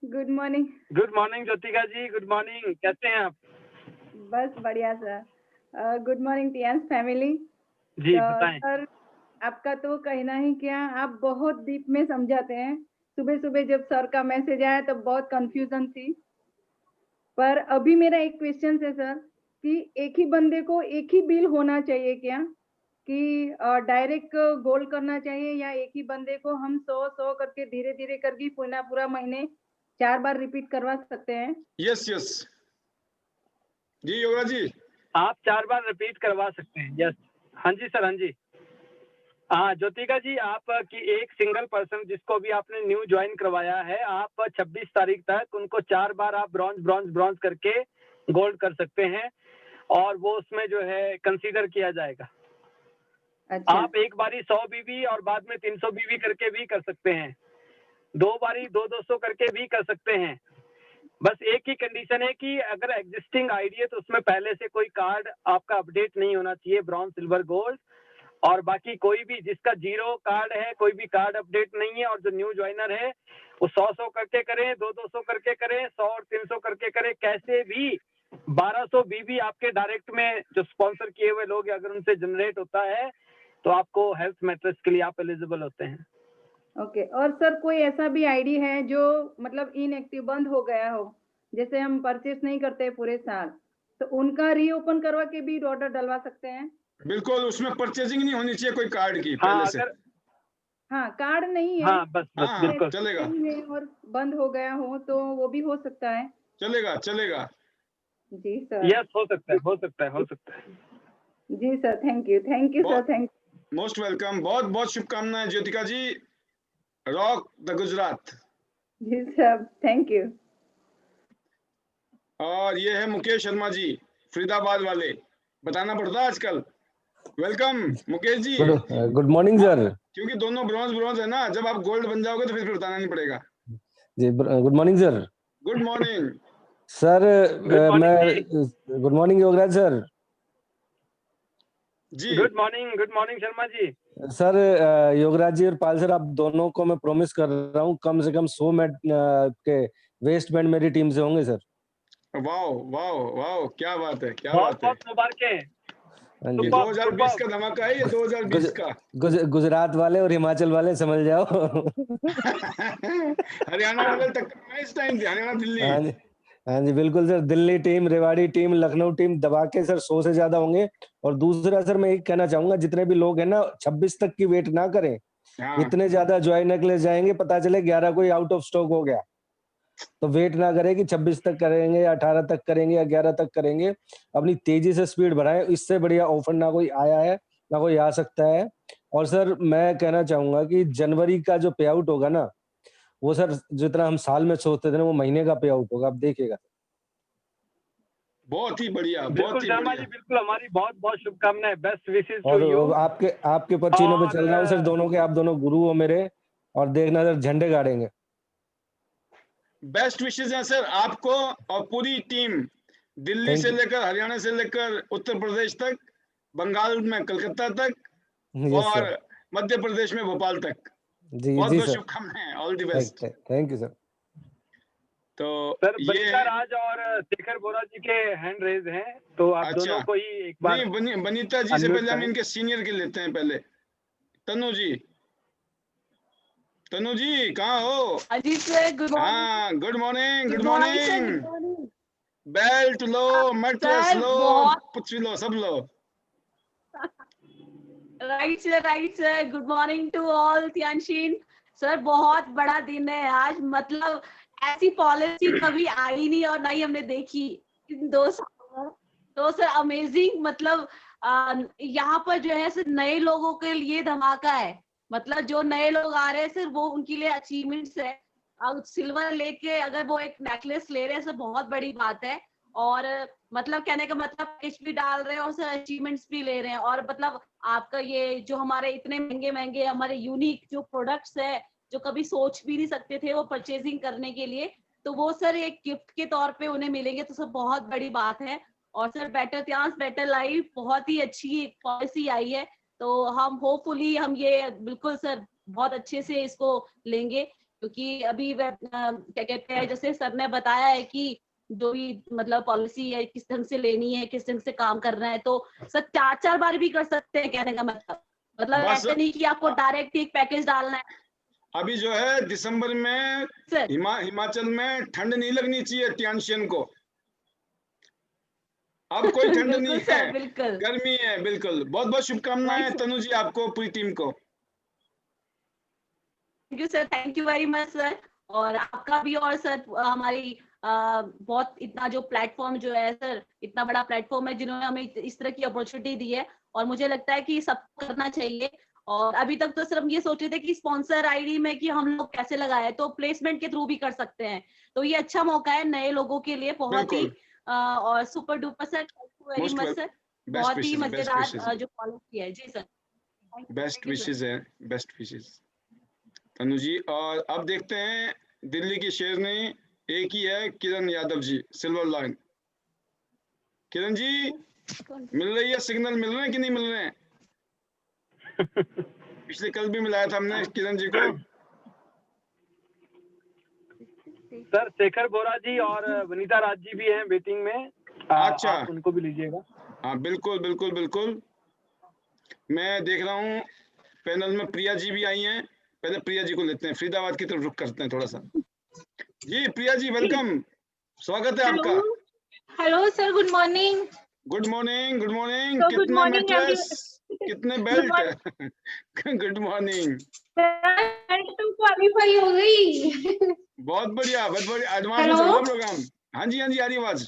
Good morning. Good morning Jyotika ji, good morning, कैसे हैं आप? बस बढ़िया sir. Good morning Tiens family. जी बताएं। सर आपका तो कहना ही क्या, आप बहुत डीप में समझाते हैं। सुबह सुबह जब सर का मैसेज आया तो बहुत कंफ्यूजन थी, पर अभी मेरा एक क्वेश्चन है सर, कि एक ही बंदे को एक ही बिल होना चाहिए क्या, कि डायरेक्ट गोल्ड करना चाहिए, या एक ही बंदे को हम 100 करके धीरे धीरे करके पूरा महीने 4 बार रिपीट करवा सकते हैं? यस यस जी योगा जी, आप 4 बार रिपीट करवा सकते हैं। यस, हाँ जी सर, हाँ जी। हाँ ज्योतिका जी, आप की एक सिंगल पर्सन जिसको भी आपने न्यू ज्वाइन करवाया है, आप 26 तारीख तक उनको 4 बार आप ब्रॉन्ज करके गोल्ड कर सकते हैं, और वो उसमें जो है कंसीडर किया जाएगा। अच्छा। आप एक बारी 100 बीबी और बाद में 300 बीबी करके भी कर सकते हैं, 2 बारी 200 करके भी कर सकते हैं। बस एक ही कंडीशन है कि अगर एग्जिस्टिंग आईडी है तो उसमें पहले से कोई कार्ड आपका अपडेट नहीं होना चाहिए, ब्रॉन्ज सिल्वर गोल्ड। और बाकी कोई भी जिसका 0 कार्ड है, कोई भी कार्ड अपडेट नहीं है, और जो न्यू ज्वाइनर है वो 100 करके करें, 200 करके करें, 100 और 300 करके करें, कैसे भी 1200 बीबी आपके डायरेक्ट में जो स्पॉन्सर किए हुए लोग अगर उनसे जनरेट होता है तो आपको हेल्थ मैट्रिक्स के लिए आप एलिजिबल होते हैं। ओके। और सर कोई ऐसा भी आईडी है जो मतलब इनएक्टिव बंद हो गया हो, जैसे हम परचेस नहीं करते पूरे साल, तो उनका रीओपन करवा के भी ऑर्डर डलवा सकते हैं? बिल्कुल, उसमें परचेजिंग नहीं होनी चाहिए कोई कार्ड की हाँ, पहले से। हाँ, कार्ड नहीं है। हाँ बस हाँ, बिल्कुल चलेगा और बंद हो गया हो तो वो भी हो सकता है? चलेगा। जी सर। यस, हो सकता है। जी sir, thank you sir, thank most welcome. बहुत बहुत शुभकामनाएं ज्योतिका जी। Rock the Gujarat. जी सर, थैंक यू। और ये है मुकेश शर्मा जी, फरीदाबाद वाले, बताना पड़ता है आजकल। Welcome Mukesh ji. Good morning sir. क्योंकि दोनों ब्रॉन्ज है ना, जब आप गोल्ड बन जाओगे तो फिर बताना नहीं पड़ेगा। जी good morning sir. Good morning sir. Good morning मैं जी। Good morning Yograj sir. जी good morning Sharma ji. Sir Yograj ji और पाल सर, आप दोनों को मैं प्रॉमिस कर रहा हूँ कम से कम 100 मैच के वेस्ट बैंड मेरी टीम से होंगे सर। वाओ वाओ वाओ, क्या बात है, क्या बहुत बात है। बहुत मुबारकें। हाँ ये जी। 2020 का धमाका है, ये 2020 का। गुजरात वाले और हिमाचल वाले समझ जाओ। हरियाणा वाले टक्कर में इस टाइम थी, हरियाणा दिल्ली। हाँ जी, हाँ जी बिल्कुल sir. Delhi team, Rewari team, Lucknow team दबा के सर 100 से ज्यादा होंगे। और दूसरा सर मैं एक कहना चाहूंगा, जितने भी लोग हैं ना 26 तक की वेट ना करें। हाँ इतने ज्यादा जॉय नेकलेस जाएंगे, पता चले 11 कोई आउट ऑफ स्टॉक हो गया, तो वेट ना करें कि 26 तक करेंगे या 18 तक करेंगे या 11 तक करेंगे। अपनी तेजी से स्पीड बढ़ाएं, इससे बढ़िया ऑफर ना कोई आया है ना कोई आ सकता है। और सर मैं कहना चाहूंगा कि जनवरी का जो पे आउट होगा ना, वो सर जितना हम साल में सोचते थे ना, वो महीने का पे आउट होगा, आप देखिएगा। बहुत ही बढ़िया, बिल्कुल बहुत ही शर्मा जी, बढ़िया। बिल्कुल हमारी बहुत बहुत शुभकामनाएं, बेस्ट विशेष टू और यू। आपके पसीनों पे और चल रहा हूँ सर दोनों के, आप दोनों गुरु हो मेरे। और देखना सर झंडे गाड़ेंगे। बेस्ट विशेष हैं सर आपको और पूरी टीम, दिल्ली थैंक से यू। लेकर हरियाणा से लेकर उत्तर प्रदेश तक, बंगाल में कलकत्ता तक, यस और सर। मध्य प्रदेश में भोपाल तक। जी बहुत जी बहुत सर। शुभकामनाएं, all the thank best. Thank you sir. तो सर ये बनीता राज और शेखर बोरा जी के हैंड रेज हैं, तो आप अच्छा, दोनों को ही एक बार नहीं बनीता जी से अनम्यूट पहले हम करें। इनके सीनियर के लेते हैं पहले। तनु जी, तनु जी कहाँ हो? Ajit sir good morning. हाँ good morning, good good morning sir, morning. Good morning belt लो, मैट्रेस सर। लो, बहुत कुछ भी लो, सब लो। Right sir, good morning to all थियांशीन। सर बहुत बड़ा दिन है आज, मतलब ऐसी पॉलिसी कभी आई नहीं और ना ही हमने देखी इन 2 सालों में। तो सर अमेजिंग, मतलब यहाँ पर जो है सर नए लोगों के लिए धमाका है। मतलब जो नए लोग आ रहे हैं सर, वो उनके लिए अचीवमेंट्स है। अब सिल्वर लेके अगर वो एक नेकलेस ले रहे हैं सर, बहुत बड़ी बात है। और मतलब कहने का मतलब कैश भी डाल रहे हैं और सर अचीवमेंट्स भी ले रहे हैं। और मतलब आपका ये जो हमारे इतने महंगे महंगे हमारे यूनिक जो प्रोडक्ट्स है, जो कभी सोच भी नहीं सकते थे वो परचेजिंग करने के लिए, तो वो सर एक गिफ्ट के तौर पे उन्हें मिलेंगे, तो सर बहुत बड़ी बात है। और sir better chance better life बहुत ही अच्छी पॉलिसी आई है। तो हम होपफुली हम ये बिल्कुल सर बहुत अच्छे से इसको लेंगे, क्योंकि अभी क्या कहते हैं, जैसे सर ने बताया है कि जो भी मतलब पॉलिसी है किस ढंग से लेनी है, किस ढंग से काम करना है, तो सर 4 बार भी कर सकते हैं, कहने का मतलब बस ऐसे नहीं कि आपको डायरेक्ट एक पैकेज डालना है अभी जो है दिसंबर में सर। हिमाचल में ठंड नहीं लगनी चाहिए टियानशियन को। अब कोई ठंड नहीं बिल्कुल है, सर, बिल्कुल। गर्मी है बिल्कुल। बहुत बहुत शुभकामनाएं राइट सर, तनु जी आपको, पूरी टीम को। Thank you sir, thank you very much sir. और आपका भी, और सर हमारी बहुत इतना जो प्लेटफॉर्म जो है सर, इतना बड़ा प्लेटफॉर्म है जिन्होंने हमें इस तरह की अपॉर्चुनिटी दी है, और मुझे लगता है कि सबको करना चाहिए। और अभी तक तो सिर्फ ये सोच रहे थे कि स्पॉन्सर आईडी में कि हम लोग कैसे लगाए, तो प्लेसमेंट के थ्रू भी कर सकते हैं। तो ये अच्छा मौका है नए लोगों के लिए, बहुत ही बिल्कुल, और super duper sir, thank you very most much sir. Best बहुत ही विशेस, बेस्ट मजेदार विशेस, जो पॉलिसी है। जी sir, best thank you sir. Wishes है, बेस्ट विशेस तनु जी। और अब देखते हैं दिल्ली की शेरनी एक ही है, किरण यादव जी, सिल्वर लाइन। किरण जी मिल रही है, सिग्नल मिल रहे हैं कि नहीं मिल रहे हैं? पिछले कल भी मिलाया था हमने किरण जी को। सर शेखर बोरा जी और वनीता राज जी भी हैं वेटिंग में, अच्छा, आप उनको भी लीजिएगा। हाँ बिल्कुल बिल्कुल बिल्कुल। मैं देख रहा हूँ पैनल में प्रिया जी भी आई हैं। पहले प्रिया जी को लेते हैं, फरीदाबाद की तरफ रुख करते हैं थोड़ा सा। जी प्रिया जी वेलकम, स्वागत है आपका। Hello sir, good morning. Good morning, good morning. तो गुड कितने मॉर्निंग मैट्रेस, कितने good belt? Morning. Good morning. तो क्वालीफाई हो गई। बहुत बढ़िया, बहुत बढ़िया। एडवांस में हेलो चल रहा प्रोग्राम। हाँ जी, हाँ जी, आ रही आवाज।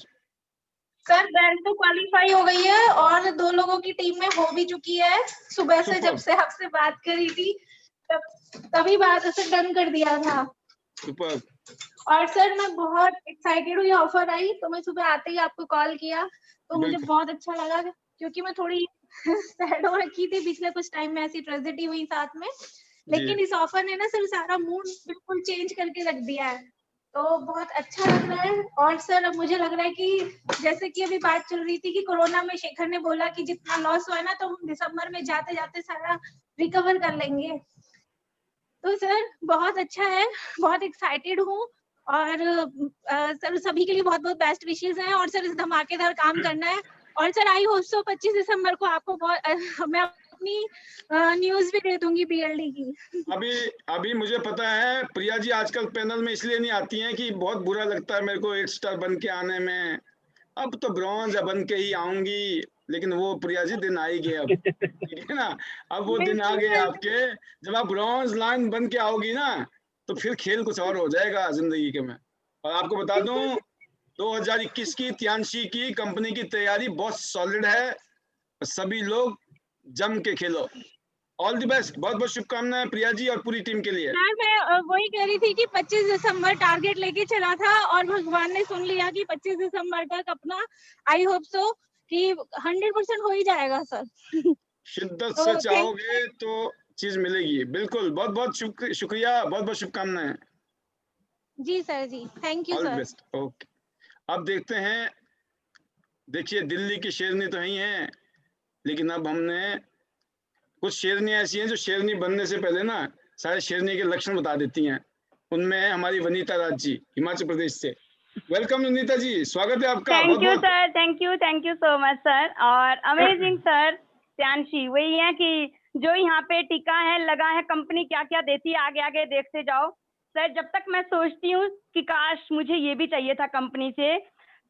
सर, बैंक तो क्वालीफाई हो गई है और 2 लोगों की टीम में हो भी चुकी है। सुबह से जब से आपसे बात करी थी तभी बात ऐसे डन कर दिया था। सुपर। और सर मैं बहुत एक्साइटेड हुई, ऑफर आई तो मैं सुबह आते ही आपको कॉल किया, तो मुझे बिल्कुल बहुत अच्छा लगा, क्योंकि मैं थोड़ी सैड हो रखी थी पिछले कुछ टाइम में, ऐसी ट्रेजेडी हुई साथ में। जी, लेकिन इस ऑफर ने ना सर सारा मूड बिल्कुल चेंज करके रख दिया है। तो बहुत अच्छा लग रहा है। और सर अब मुझे लग रहा है कि जैसे कि अभी बात चल रही थी कि कोरोना में शेखर ने बोला कि जितना लॉस हुआ है ना, तो हम दिसंबर में जाते जाते सारा रिकवर कर लेंगे। तो सर बहुत अच्छा है, बहुत एक्साइटेड हूँ। और सर सभी के लिए बहुत बहुत बेस्ट विशेस हैं। और सर इस धमाकेदार काम करना है। और सर आई होप सो 25 दिसंबर को आपको मैं अपनी न्यूज भी दे दूंगी BLD की। अभी मुझे पता है प्रिया जी आजकल पैनल में इसलिए नहीं आती हैं कि बहुत बुरा लगता है मेरे को 8 स्टार बन के आने में। अब तो ब्रॉन्ज बन के ही आऊंगी, लेकिन वो प्रिया जी दिन आएगी अब, ठीक है ना। अब वो दिन आ गए आपके, जब आप ब्रॉन्ज लाइन बन के आओगी ना, तो फिर खेल कुछ और हो जाएगा जिंदगी के में। और आपको बता दूं 2021 की तियांशी की कंपनी की तैयारी बहुत सॉलिड है। सभी लोग जम के खेलो। ऑल द बेस्ट, बहुत बहुत शुभकामनाएं प्रिया जी और पूरी टीम के लिए। मैं वही कह रही थी कि 25 दिसंबर टारगेट लेके चला था और भगवान ने सुन लिया कि 25 दिसंबर तक अपना आई होप सो कि 100% हो ही जाएगा सर। शिद्दत से चाहोगे तो चीज मिलेगी, बिल्कुल। बहुत बहुत शुक्रिया, बहुत बहुत शुभकामनाएं। जी सर जी, thank you all the sir. Best. Okay, अब देखते हैं। देखिए दिल्ली की शेरनी तो ही है, लेकिन अब हमने कुछ शेरनी ऐसी हैं जो शेरनी बनने से पहले ना सारे शेरनी के लक्षण बता देती हैं। उनमें है हमारी वनीता राज जी, हिमाचल प्रदेश से। वेलकम वनीता जी, स्वागत है आपका। Thank you sir, thank you so much sir. और अमेजिंग सर। त्यांशी वही है कि जो यहाँ पे टिका है, लगा है, कंपनी क्या क्या देती है, आगे आगे देखते जाओ सर। जब तक मैं सोचती हूँ कि काश मुझे ये भी चाहिए था कंपनी से,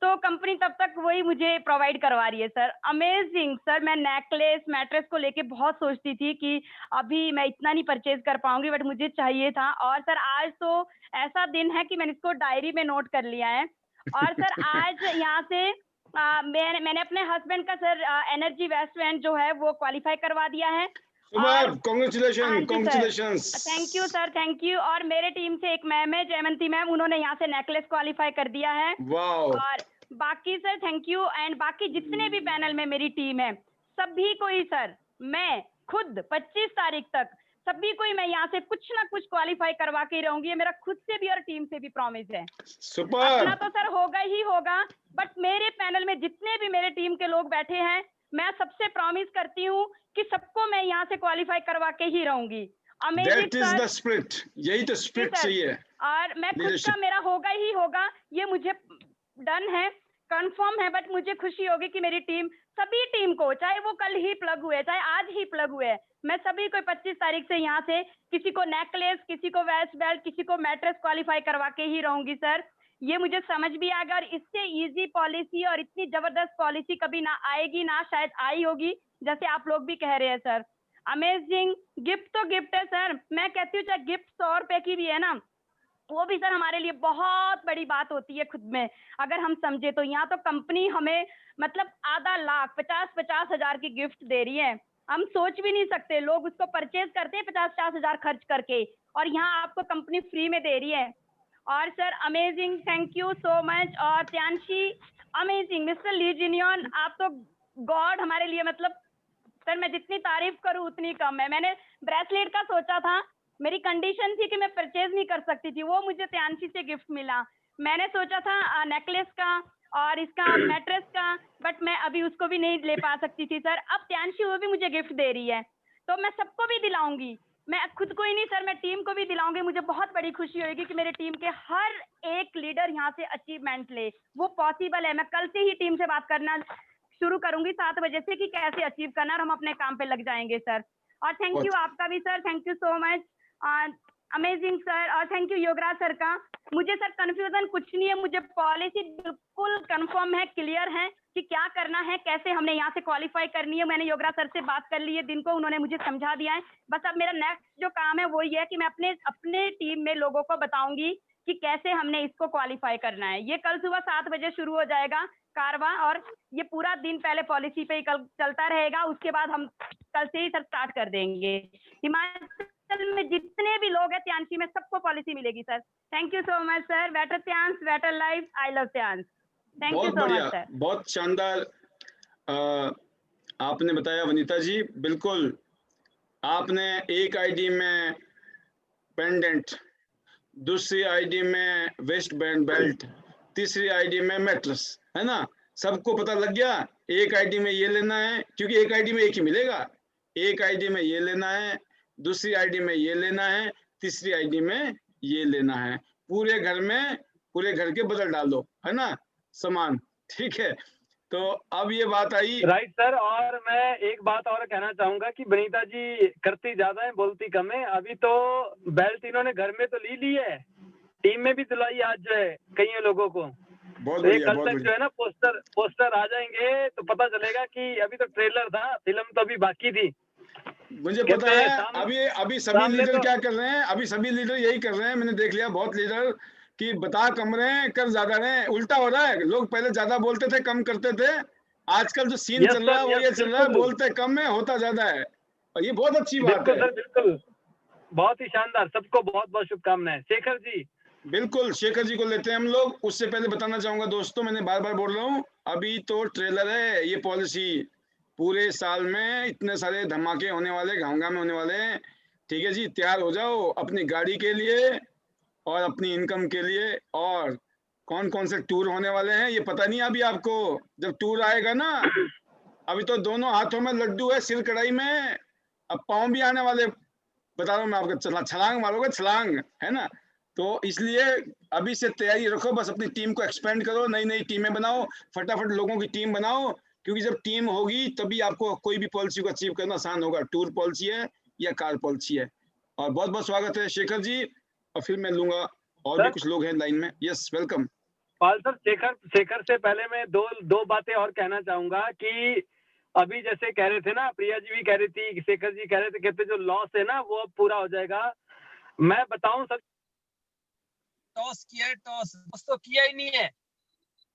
तो कंपनी तब तक वही मुझे प्रोवाइड करवा रही है सर। Amazing sir. मैं नेकलेस मैट्रेस को लेके बहुत सोचती थी कि अभी मैं इतना नहीं परचेज कर पाऊंगी, बट मुझे चाहिए था। और सर आज तो ऐसा दिन है कि मैंने इसको डायरी में नोट कर लिया है। और सर आज यहाँ से मैंने अपने हस्बैंड का सर एनर्जी वेस्ट बैंड जो है वो क्वालिफाई करवा दिया है। Congratulations. Thank you sir, thank you. और मेरे टीम से एक मैम है, जयवंती मैम, उन्होंने यहाँ से नेकलेस क्वालिफाई कर दिया है। और बाकी सर थैंक यू। एंड बाकी जितने भी पैनल में मेरी टीम है, सभी को ही सर मैं खुद 25 तारीख तक सभी को ही मैं यहाँ से कुछ ना कुछ क्वालिफाई करवा के रहूंगी। ये मेरा खुद से भी और टीम से भी प्रॉमिस है। अपना तो सर होगा ही होगा, बट मेरे पैनल में जितने भी मेरे टीम के लोग बैठे हैं, मैं सबसे प्रॉमिस करती हूँ कि सबको मैं यहाँ से क्वालिफाई करवा के ही रहूंगी। यही तो स्पिरिट चाहिए। और मैं खुद का मेरा होगा ही होगा, ये मुझे डन है, कंफर्म है। बट मुझे खुशी होगी कि मेरी टीम, सभी टीम को, चाहे वो कल ही प्लग हुए, चाहे आज ही प्लग हुए, मैं सभी को 25 तारीख से यहाँ से किसी को नेकलेस, किसी को वेस्ट बेल्ट, किसी को मैट्रेस क्वालिफाई करवा के ही रहूंगी सर। ये मुझे समझ भी आएगा। और इससे इजी पॉलिसी और इतनी जबरदस्त पॉलिसी कभी ना आएगी, ना शायद आई होगी, जैसे आप लोग भी कह रहे हैं सर। अमेजिंग। गिफ्ट तो गिफ्ट है सर। मैं कहती हूँ चाहे गिफ्ट 100 रुपए की भी है ना, वो भी सर हमारे लिए बहुत बड़ी बात होती है खुद में, अगर हम समझे तो। यहाँ तो कंपनी हमें मतलब आधा लाख 50-50 हजार की गिफ्ट दे रही है। हम सोच भी नहीं सकते, लोग उसको परचेज करते हैं 50-50 हजार खर्च करके, और यहाँ आपको कंपनी फ्री में दे रही है। और sir amazing, thank you so much. और त्यांशी अमेजिंग। मिस्टर ली जिनियन, आप तो गॉड हमारे लिए। मतलब सर मैं जितनी तारीफ करूँ उतनी कम है। मैंने ब्रेसलेट का सोचा था, मेरी कंडीशन थी कि मैं परचेज नहीं कर सकती थी, वो मुझे त्यांशी से गिफ्ट मिला। मैंने सोचा था नेकलेस का और इसका मैट्रेस का, बट मैं अभी उसको भी नहीं ले पा सकती थी सर। अब त्यांशी वो भी मुझे गिफ्ट दे रही है, तो मैं सबको भी दिलाऊंगी। मैं खुद को ही नहीं सर, मैं टीम को भी दिलाऊंगी। मुझे बहुत बड़ी खुशी होगी कि मेरे टीम के हर एक लीडर यहाँ से अचीवमेंट ले। वो पॉसिबल है। मैं कल से ही टीम से बात करना शुरू करूंगी 7 बजे से कि कैसे अचीव करना, और हम अपने काम पे लग जाएंगे सर। और थैंक यू आपका भी sir, thank you so much. Amazing sir. और थैंक यू योगराज सर का। मुझे सर कंफ्यूजन कुछ नहीं है, मुझे पॉलिसी बिल्कुल कंफर्म है, क्लियर है कि क्या करना है, कैसे हमने यहाँ से क्वालिफाई करनी है। मैंने योगराज सर से बात कर ली है दिन को, उन्होंने मुझे समझा दिया है। बस अब मेरा नेक्स्ट जो काम है वो ये है कि मैं अपने टीम में लोगों को बताऊंगी कि कैसे हमने इसको क्वालिफाई करना है। ये कल सुबह 7 बजे शुरू हो जाएगा कारवा, और ये पूरा दिन पहले पॉलिसी पे ही कल चलता रहेगा। उसके बाद हम कल से ही सर स्टार्ट कर देंगे। हिमाचल में जितने भी लोग हैं त्यांशी में, सबको पॉलिसी मिलेगी sir. Thank you so much sir. Better Tiens, better life. I love Tiens. Thank you so much sir. बहुत शानदार आपने बताया वनीता जी। बिल्कुल, आपने एक आईडी में पेंडेंट दूसरी आईडी में वेस्ट बैंड बेल्ट, तीसरी आईडी में मैट्रेस, है ना। सबको पता लग गया। एक आईडी में ये लेना है, क्योंकि एक आईडी में एक ही मिलेगा। एक आईडी में ये लेना है, दूसरी आईडी में ये लेना है, तीसरी आईडी में ये लेना है। पूरे घर में, पूरे घर के बदल डाल दो, है ना, सामान। ठीक है, तो अब ये बात आई। Right sir. और मैं एक बात और कहना चाहूंगा कि बनीता जी करती ज्यादा है, बोलती कम है। अभी तो बेल्ट इन्होंने घर में तो ली है, टीम में भी दिलाई आज जो है कई लोगों को। बहुत तो ये बढ़िया, कल बहुत तक जो बढ़िया। है ना पोस्टर आ जाएंगे तो पता चलेगा कि अभी तो ट्रेलर था, फिल्म तो अभी बाकी थी। मुझे पता कहते हैं है अभी सभी सामने लीडर तो क्या कर रहे हैं, अभी सभी लीडर यही कर रहे हैं। मैंने देख लिया बहुत लीडर कि बता कम रहे हैं, कर ज्यादा रहे हैं। उल्टा हो रहा है, लोग पहले ज्यादा बोलते थे, कम करते थे। आजकल जो सीन यस चल रहा है सर, वो ये यस चल रहा है, बिल्कुल बोलते कम है, होता ज्यादा है। और ये बहुत अच्छी बात बिल्कुल है। सर, बिल्कुल बहुत ही शानदार। सबको बहुत बहुत शुभकामनाएं। शेखर जी, बिल्कुल, शेखर जी को लेते हैं हम लोग। उससे पहले बताना चाहूंगा दोस्तों, मैंने बार बार बोल रहा हूँ, अभी तो ट्रेलर है। ये पॉलिसी पूरे साल में इतने सारे धमाके होने वाले, हंगामे होने वाले हैं। ठीक है जी, तैयार हो जाओ अपनी गाड़ी के लिए और अपनी इनकम के लिए। और कौन कौन से टूर होने वाले हैं ये पता नहीं अभी आपको। जब टूर आएगा ना, अभी तो दोनों हाथों में लड्डू है, सिर कढ़ाई में, अब पाँव भी आने वाले। बता रहा हूँ मैं आपको, छलांग मारोगे, छलांग, है ना। तो इसलिए अभी से तैयारी रखो, बस अपनी टीम को एक्सपेंड करो, नई नई टीमें बनाओ, फटाफट लोगों की टीम बनाओ। क्योंकि जब टीम होगी तभी आपको कोई भी पॉलिसी को अचीव करना आसान होगा, टूर पॉलिसी है या कार पॉलिसी है। और बहुत बहुत स्वागत है शेखर जी। और फिर मैं लूंगा, और भी कुछ लोग हैं लाइन में। Yes, welcome. Pal sir. Shekhar से पहले मैं दो बातें और कहना चाहूंगा कि अभी जैसे कह रहे थे ना, प्रिया जी भी कह रही थी, शेखर जी कह रहे थे, कहते जो लॉस है ना वो अब पूरा हो जाएगा। मैं बताऊं सर, टॉस किया है, टॉस तो किया ही नहीं है।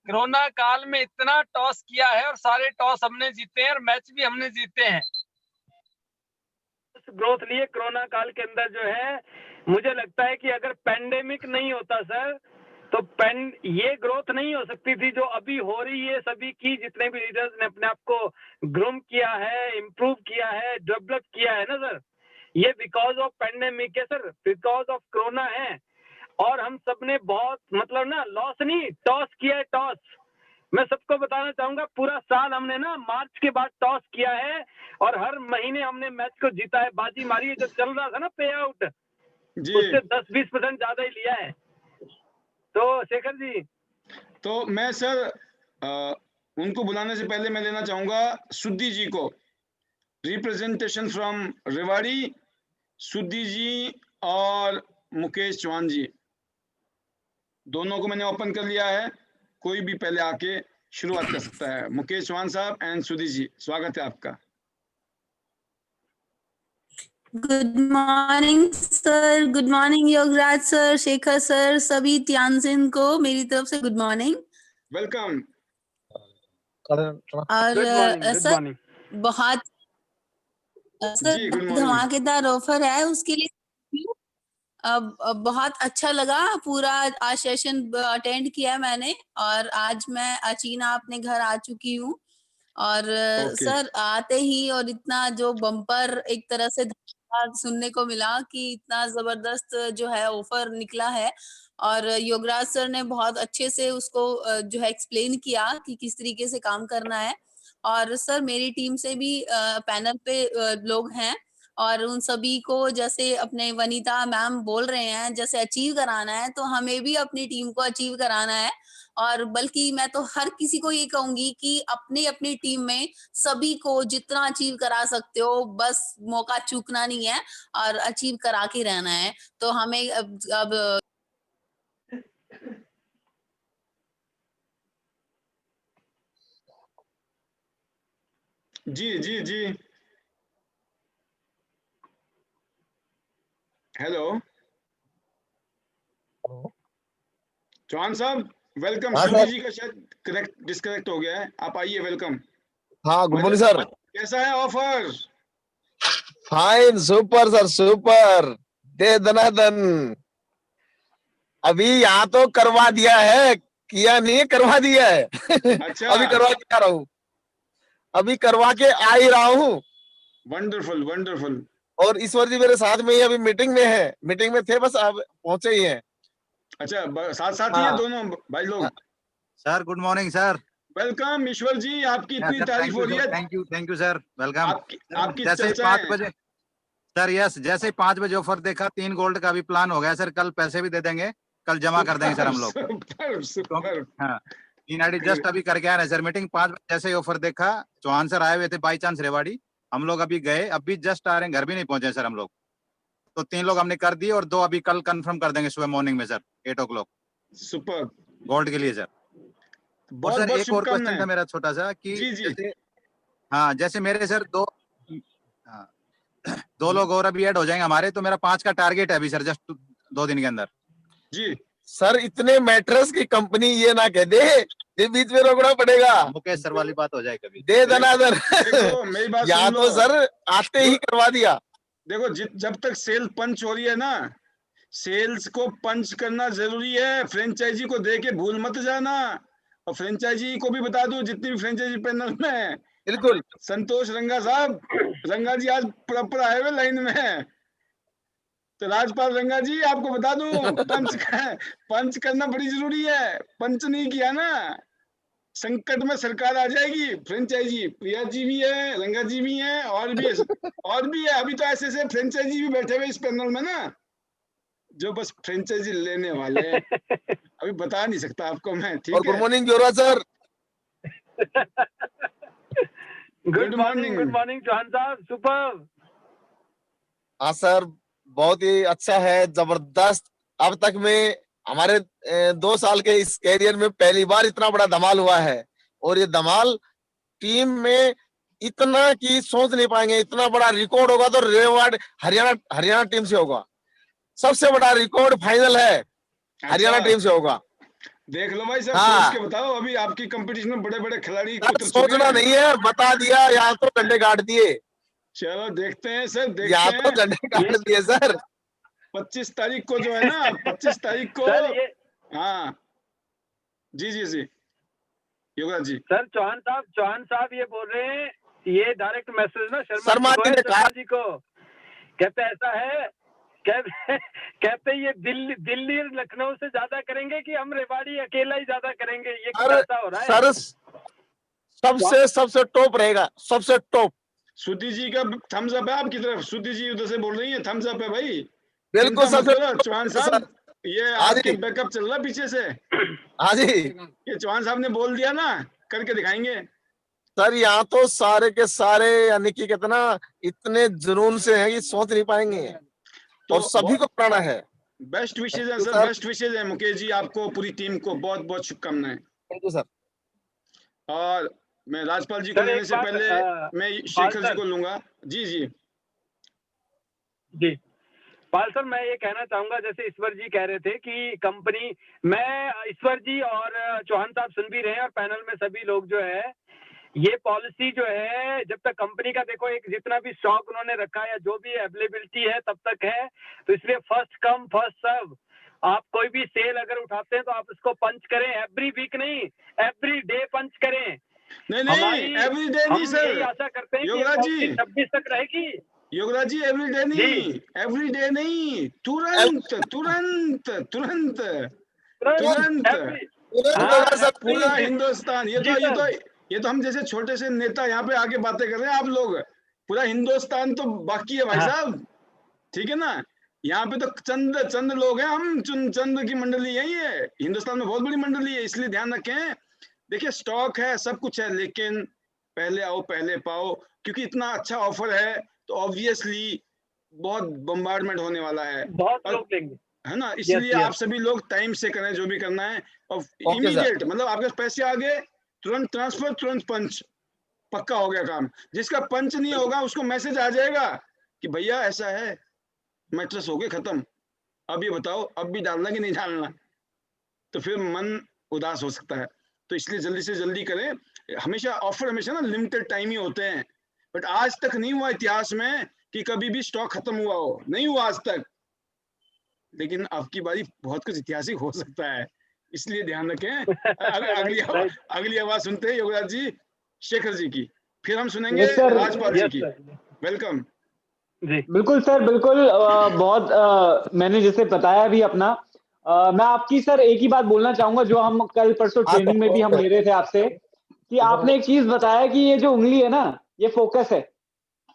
कोरोना काल में इतना टॉस किया है और सारे टॉस हमने जीते हैं और मैच भी हमने जीते हैं। ग्रोथ लिए कोरोना काल के अंदर जो है, मुझे लगता है कि अगर पेंडेमिक नहीं होता सर तो ये ग्रोथ नहीं हो सकती थी जो अभी हो रही है। सभी की, जितने भी लीडर्स ने अपने आप को ग्रूम किया है, इम्प्रूव किया है, डेवलप किया है ना सर, ये बिकॉज ऑफ पेंडेमिक है सर, बिकॉज ऑफ कोरोना है। और हम सबने बहुत मतलब ना लॉस नहीं, टॉस किया है, टॉस। मैं सबको बताना चाहूंगा, पूरा साल हमने ना मार्च के बाद टॉस किया है और हर महीने हमने मैच को जीता है, बाजी मारी है। जो चल रहा था ना पे आउट, उससे 10-20% ज्यादा ही लिया है। तो शेखर जी, तो मैं सर उनको बुलाने से पहले मैं लेना चाहूंगा सुद्दी जी को, रिप्रेजेंटेशन फ्रॉम रेवाड़ी। सुद्दी जी और मुकेश चौहान जी, दोनों को मैंने ओपन कर लिया है। कोई भी पहले आके शुरुआत कर सकता है। मुकेश चौहान साहब एंड सुद्दी जी, स्वागत है आपका। Good morning sir, good morning Yograj sir, Shekhar sir, सभी त्यानसिन को मेरी तरफ से गुड मॉर्निंग, वेलकम। और सर बहुत सर धमाकेदार ऑफर है, उसके लिए बहुत अच्छा लगा। पूरा आज सेशन अटेंड किया मैंने और आज मैं अचीना अपने घर आ चुकी हूँ। और सर आते ही और इतना जो बम्पर एक तरह से सुनने को मिला कि इतना जबरदस्त जो है ऑफर निकला है, और योगराज सर ने बहुत अच्छे से उसको जो है एक्सप्लेन किया कि किस तरीके से काम करना है। और सर मेरी टीम से भी पैनल पे लोग हैं और उन सभी को जैसे अपने वनीता मैम बोल रहे हैं जैसे अचीव कराना है, तो हमें भी अपनी टीम को अचीव कराना है। और बल्कि मैं तो हर किसी को ये कहूंगी कि अपनी अपनी टीम में सभी को जितना अचीव करा सकते हो, बस मौका चूकना नहीं है और अचीव करा के रहना है। तो हमें अब जी जी जी, हेलो चौहान साहब, वेलकम। सुद्दी जी का शायद कनेक्ट डिस्कनेक्ट हो गया है, आप आइए, वेलकम। हाँ, गुड मॉर्निंग सर। कैसा है offer? Fine, super sir, super. दे दनादन। अभी यहाँ तो करवा दिया है, किया नहीं, करवा दिया है। अच्छा। अभी करवा के आ रहा हूँ, अभी करवा के आ ही रहा हूँ। Wonderful wonderful. और ईश्वर जी मेरे साथ में ही अभी मीटिंग में है, मीटिंग में थे, बस अब पहुंचे ही हैं। अच्छा, साथ साथ ही है दोनों भाई लोग। Sir good morning sir. Welcome Ishwar ji, आपकी इतनी तारीफ हो रही है। Thank you sir, welcome. आपकी जैसे 5 बजे सर, यस, जैसे 5 बजे ऑफर देखा, 3 गोल्ड का भी प्लान हो गया सर। कल पैसे भी दे देंगे, कल जमा कर देंगे सर हम लोग। हाँ, 3 आईडी जस्ट अभी करके आ रहे हैं सर मीटिंग। 5 बजे जैसे ही ऑफर देखा, चौहान सर आए हुए थे बाई चांस रेवाड़ी, हम लोग अभी गए, अभी जस्ट आ रहे हैं, घर भी नहीं पहुंचे सर हम लोग। तो 3 लोग हमने कर दिए और 2 अभी कल कंफर्म कर देंगे सुबह मॉर्निंग में सर 8 o'clock सुपर गोल्ड के लिए सर। बहुत सर बहुत एक और क्वेश्चन था मेरा छोटा सा कि जैसे, हाँ, जैसे मेरे सर 2 लोग और अभी ऐड हो जाएंगे हमारे, तो मेरा 5 का टारगेट है अभी सर, जस्ट 2 दिन के अंदर। जी सर इतने मैट्रेस की कंपनी ये ना कह दे, ये बीच में रोकना पड़ेगा। मुकेश सर वाली बात हो जाए कभी। दे दनादन मेरी बात यहाँ तो सर आते ही करवा दिया। देखो जब तक सेल पंच हो रही है ना, सेल्स को पंच करना जरूरी है। फ्रेंचाइजी को दे के भूल मत जाना। और फ्रेंचाइजी को भी बता दूं, जितनी भी फ्रेंचाइजी पैनल में, बिल्कुल संतोष रंगा साहब, रंगा जी आज प्रॉपर आए हुए लाइन में है। तो राजपाल रंगा जी आपको बता दूं, पंच करना बड़ी जरूरी है। पंच नहीं किया ना, संकट में सरकार आ जाएगी। फ्रेंचाइजी प्रिया जी भी है, रंगा जी भी है, और भी है। अभी तो ऐसे फ्रेंचाइजी भी बैठे हुए इस पैनल में ना, जो बस फ्रेंचाइजी लेने वाले हैं। अभी बता नहीं सकता आपको मैं, ठीक है। गुड मॉर्निंग जोरा सर। गुड मॉर्निंग चौहान साहब, सुपर। हाँ सर, बहुत ही अच्छा है, जबरदस्त। अब तक में हमारे 2 साल के इस कैरियर में पहली बार इतना बड़ा धमाल हुआ है। और ये धमाल टीम में इतना कि सोच नहीं पाएंगे। इतना बड़ा रिकॉर्ड होगा तो रेवाड़ी हरियाणा टीम से होगा। सबसे बड़ा रिकॉर्ड फाइनल है, हरियाणा टीम से होगा। देख लो भाई साहब, हाँ। सोच के बताओ। अभी आपकी कंपटीशन में बड़े बड़े खिलाड़ी सोचना नहीं है, बता दिया। यहाँ तो झंडे काट दिए। चलो देखते हैं सर, देखते यहाँ हैं। तो झंडे काट दिए सर। 25 तारीख को जो है ना, 25 तारीख को। हाँ जी जी जी योगराज जी। सर चौहान साहब ये बोल रहे हैं, ये डायरेक्ट मैसेज ना शर्मा जी को, कहते ऐसा है, कहते ये दिल्ली लखनऊ से ज्यादा करेंगे कि हम रेवाड़ी अकेला ही ज्यादा करेंगे, ये कैसा हो रहा है? सर सबसे टॉप रहेगा, सबसे टॉप। सुधी जी का थम्स अप है आपकी तरफ। सुधी जी उधर से बोल रही है, थम्स अप है भाई। बिल्कुल चौहान साहब, ये आपके बैकअप चल रहा है पीछे से। हाँ जी, ये चौहान साहब ने बोल दिया ना, करके दिखाएंगे सर। यहाँ तो सारे के सारे, यानी कि कितना इतने जुनून से हैं कि सोच नहीं पाएंगे। तो और सभी को प्राणा है। बेस्ट विशेज है सर, बेस्ट विशेज है मुकेश जी आपको, पूरी टीम को बहुत बहुत शुभकामनाएं। Thank you sir. और मैं राजपाल जी को लेने से पहले मैं शेखर जी को लूंगा। जी जी जी पाल सर, मैं ये कहना चाहूंगा, जैसे ईश्वर जी कह रहे थे कि कंपनी, मैं ईश्वर जी और चौहान साहब सुन भी रहे हैं, और पैनल में सभी लोग जो है, ये पॉलिसी जो है, जब तक कंपनी का देखो एक जितना भी स्टॉक उन्होंने रखा है या जो भी अवेलेबिलिटी है तब तक है, तो इसलिए फर्स्ट कम फर्स्ट सर्व। आप कोई भी सेल अगर उठाते हैं तो आप इसको पंच करें, एवरी वीक नहीं, एवरी डे पंच करें। नहीं एवरी डे नहीं सर, यही आशा करते हैं योगराज जी 26 तक रहेगी। योगराज जी एवरी डे नहीं, एवरी डे नहीं, तुरंत तुरंत तुरंत तुरंत पूरा हिंदुस्तान। ये तो हम जैसे छोटे से नेता यहाँ पे आके बातें कर रहे हैं, आप लोग पूरा हिंदुस्तान तो बाकी है भाई साहब, ठीक है ना। यहाँ पे तो चंद लोग हैं, हम चंद की मंडली है। ये हिंदुस्तान में बहुत बड़ी मंडली है, इसलिए ध्यान रखें। देखिए स्टॉक है, सब कुछ है, लेकिन पहले आओ पहले पाओ, क्योंकि इतना अच्छा ऑफर है तो ऑब्वियसली बहुत बम्बार्डमेंट होने वाला है, बहुत लोग लेंगे, है ना। इसलिए आप सभी लोग टाइम से करें जो भी करना है, और इमीडिएट, मतलब आपके पैसे आ गए तुरंत ट्रांसफर, तुरंत पंच, पक्का हो गया काम। जिसका पंच नहीं होगा उसको मैसेज आ जाएगा कि भैया ऐसा है, मैट्रेस हो गए खत्म, अब ये बताओ अब भी डालना कि नहीं डालना, तो फिर मन उदास हो सकता है। तो इसलिए जल्दी से जल्दी करें। हमेशा ऑफर हमेशा ना लिमिटेड टाइम ही होते हैं, बट आज तक नहीं हुआ इतिहास में कि कभी भी स्टॉक खत्म हुआ हो, नहीं हुआ आज तक। लेकिन आपकी बारी बहुत कुछ ऐतिहासिक हो सकता है, इसलिए ध्यान रखें। अगली आवाज सुनते हैं योगराज जी, शेखर जी की, फिर हम सुनेंगे राजपाल जी की। वेलकम। जी बिल्कुल सर, बिल्कुल। मैंने जैसे बताया भी अपना, मैं आपकी सर एक ही बात बोलना चाहूंगा, जो हम कल परसों ट्रेनिंग में भी हम ले रहे थे आपसे, कि आपने एक चीज बताया कि ये जो उंगली है ना, ये फोकस है।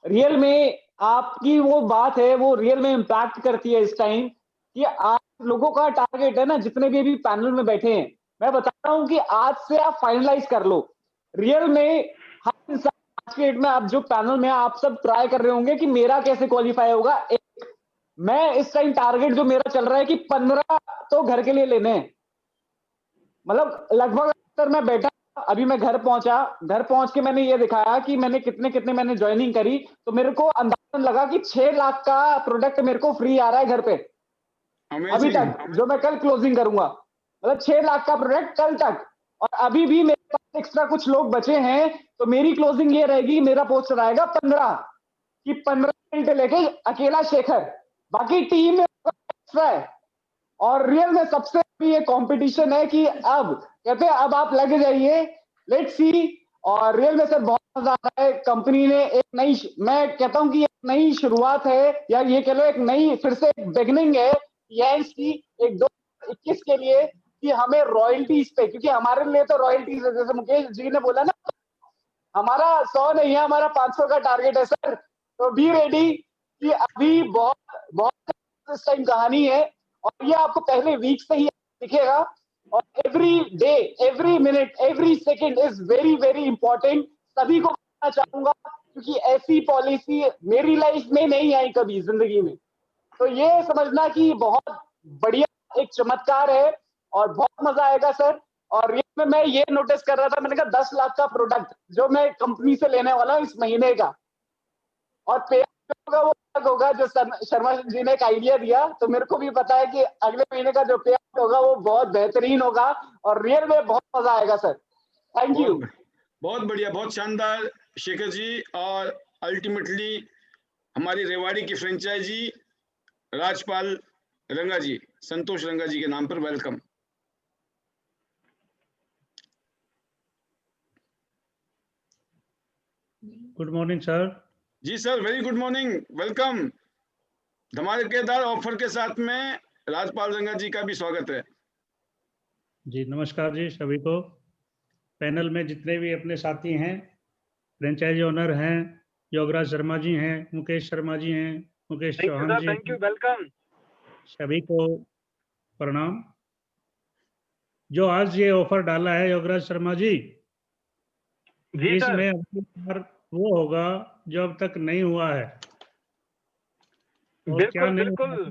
रियल में आपकी वो बात है, वो रियल में इम्पैक्ट करती है इस टाइम, कि आप लोगों का टारगेट है ना, जितने भी अभी पैनल में बैठे हैं, मैं बता रहा हूं कि आज से आप फाइनलाइज कर लो। रियल में हर इंसान आज के डेट में, आप जो पैनल में आप सब ट्राई कर रहे होंगे कि मेरा कैसे क्वालिफाई होगा। मैं इस टाइम टारगेट जो मेरा चल रहा है कि 15 तो घर के लिए लेने हैं। मतलब लगभग सर मैं बैठा, अभी मैं घर पहुंच के मैंने ये दिखाया कि मैंने कितने मैंने ज्वाइनिंग करी, तो मेरे को अंदाजा लगा कि 6 लाख का प्रोडक्ट मेरे को फ्री आ रहा है घर पे अभी तक, जो मैं कल क्लोजिंग करूंगा। मतलब 6 लाख का प्रोडक्ट कल तक, और अभी भी मेरे पास एक्स्ट्रा कुछ लोग बचे हैं, तो मेरी क्लोजिंग ये रहेगी, मेरा पोस्टर आएगा 15, कि 15 मिनट लेके अकेला शेखर, बाकी टीम में एक्स्ट्रा है। और रियल में सबसे ये कंपटीशन है कि अब कहते हैं अब आप लग जाइए, लेट्स सी। और रियल में सर बहुत मजा आ रहा है। कंपनी ने एक नई, मैं कहता हूं कि एक नई शुरुआत है, या ये कह लो एक नई फिर से एक बिगनिंग है की एक 2021 के लिए, कि हमें रॉयल्टीज पे, क्योंकि हमारे लिए तो रॉयल्टीज है, जैसे मुकेश जी ने बोला ना, हमारा 100 नहीं है, हमारा 500 का टारगेट है सर। तो बी रेडी, कि अभी बहुत बहुत इस टाइम कहानी है, और ये आपको पहले वीक से ही दिखेगा। और every day, every minute, every second is very very important. सभी को बताना चाहूंगा, क्योंकि ऐसी पॉलिसी मेरी लाइफ में नहीं आई कभी जिंदगी में। तो ये समझना कि बहुत बढ़िया एक चमत्कार है, और बहुत मजा आएगा सर। और ये मैं ये नोटिस कर रहा था, मैंने कहा 10 लाख का प्रोडक्ट जो मैं कंपनी से लेने वाला हूँ इस महीने का, और पे होगा वो अलग होगा, जो शर्मा जी ने एक आइडिया दिया, तो मेरे को भी पता है कि अगले महीने का जो पे होगा वो बहुत बेहतरीन होगा, और रियल में बहुत मजा आएगा सर। Thank you. बहुत बढ़िया, बहुत शानदार शेखर जी। और अल्टीमेटली हमारी रेवाड़ी की फ्रेंचाइजी राजपाल रंगा जी, संतोष रंगा जी के नाम पर वेलकम। Good morning sir. जी sir, very good morning, welcome. धमाकेदार ऑफर के साथ में राजपाल रंगा जी का भी स्वागत है। जी नमस्कार जी सभी को। पैनल में जितने भी अपने साथी हैं, फ्रेंचाइजी ओनर हैं, योगराज शर्मा जी हैं, मुकेश शर्मा जी हैं, मुकेश चौहान जी, थैंक यू, वेलकम। सभी को प्रणाम। जो आज ये ऑफर डाला है योगराज शर्मा जी, इसमें अगली बार वो होगा जो अब तक नहीं हुआ है। और क्या नहीं हुआ है?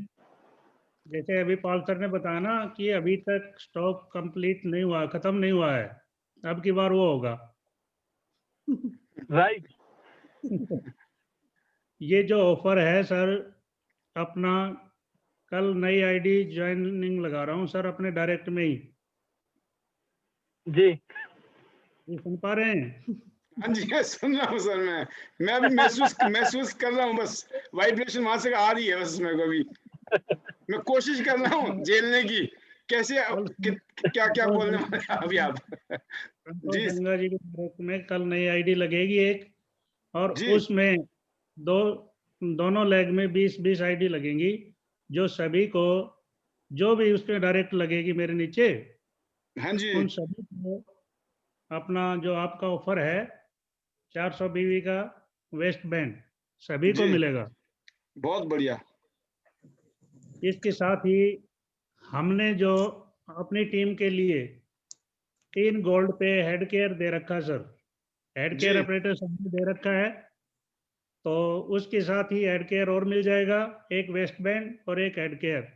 जैसे अभी पाल सर ने बताया ना कि अभी तक स्टॉक कंप्लीट नहीं हुआ, खत्म नहीं हुआ है, अब की बार वो होगा। राइट। ये जो ऑफर है सर, अपना कल नई आईडी ज्वाइनिंग लगा रहा हूँ सर अपने डायरेक्ट में ही। जी सुन पा रहे हैं? हाँ जी, सुन रहा हूँ सर। मैं अभी महसूस कर रहा हूँ, बस वाइब्रेशन वहां से आ रही है बस मेरे को भी। मैं कोशिश कर रहा हूँ झेलने की, कैसे क्या क्या बोलने वाले अभी आप। जी गंगा जी के डायरेक्ट में कल नई आईडी लगेगी एक, और उसमें दोनों लेग में 20-20 आईडी लगेंगी, जो सभी को, जो भी उसमें डायरेक्ट लगेगी मेरे नीचे, हाँ जी, उन सभी को अपना जो आपका ऑफर है 400 बीवी का वेस्ट बैंड सभी को मिलेगा। बहुत बढ़िया। इसके साथ ही हमने जो अपनी टीम के लिए 3 गोल्ड पे हेड केयर दे रखा सर, हेड केयर ऑपरेटर सबने दे रखा है, तो उसके साथ ही हेड केयर और मिल जाएगा, एक वेस्ट बैंड और एक हेड केयर।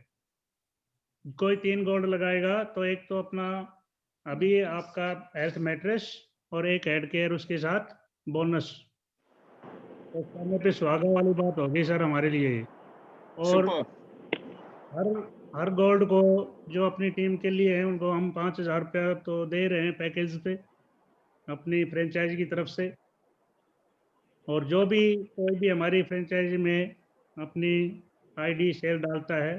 कोई 3 गोल्ड लगाएगा तो एक तो अपना अभी आपका हेल्थ मैट्रेस और एक हेड केयर उसके साथ बोनस, तो कहने पे सुहागा वाली बात होगी सर हमारे लिए। और हर गोल्ड को जो अपनी टीम के लिए है उनको हम 5,000 रुपया तो दे रहे हैं पैकेज पे अपनी फ्रेंचाइजी की तरफ से। और जो भी कोई भी हमारी फ्रेंचाइजी में अपनी आईडी शेयर डालता है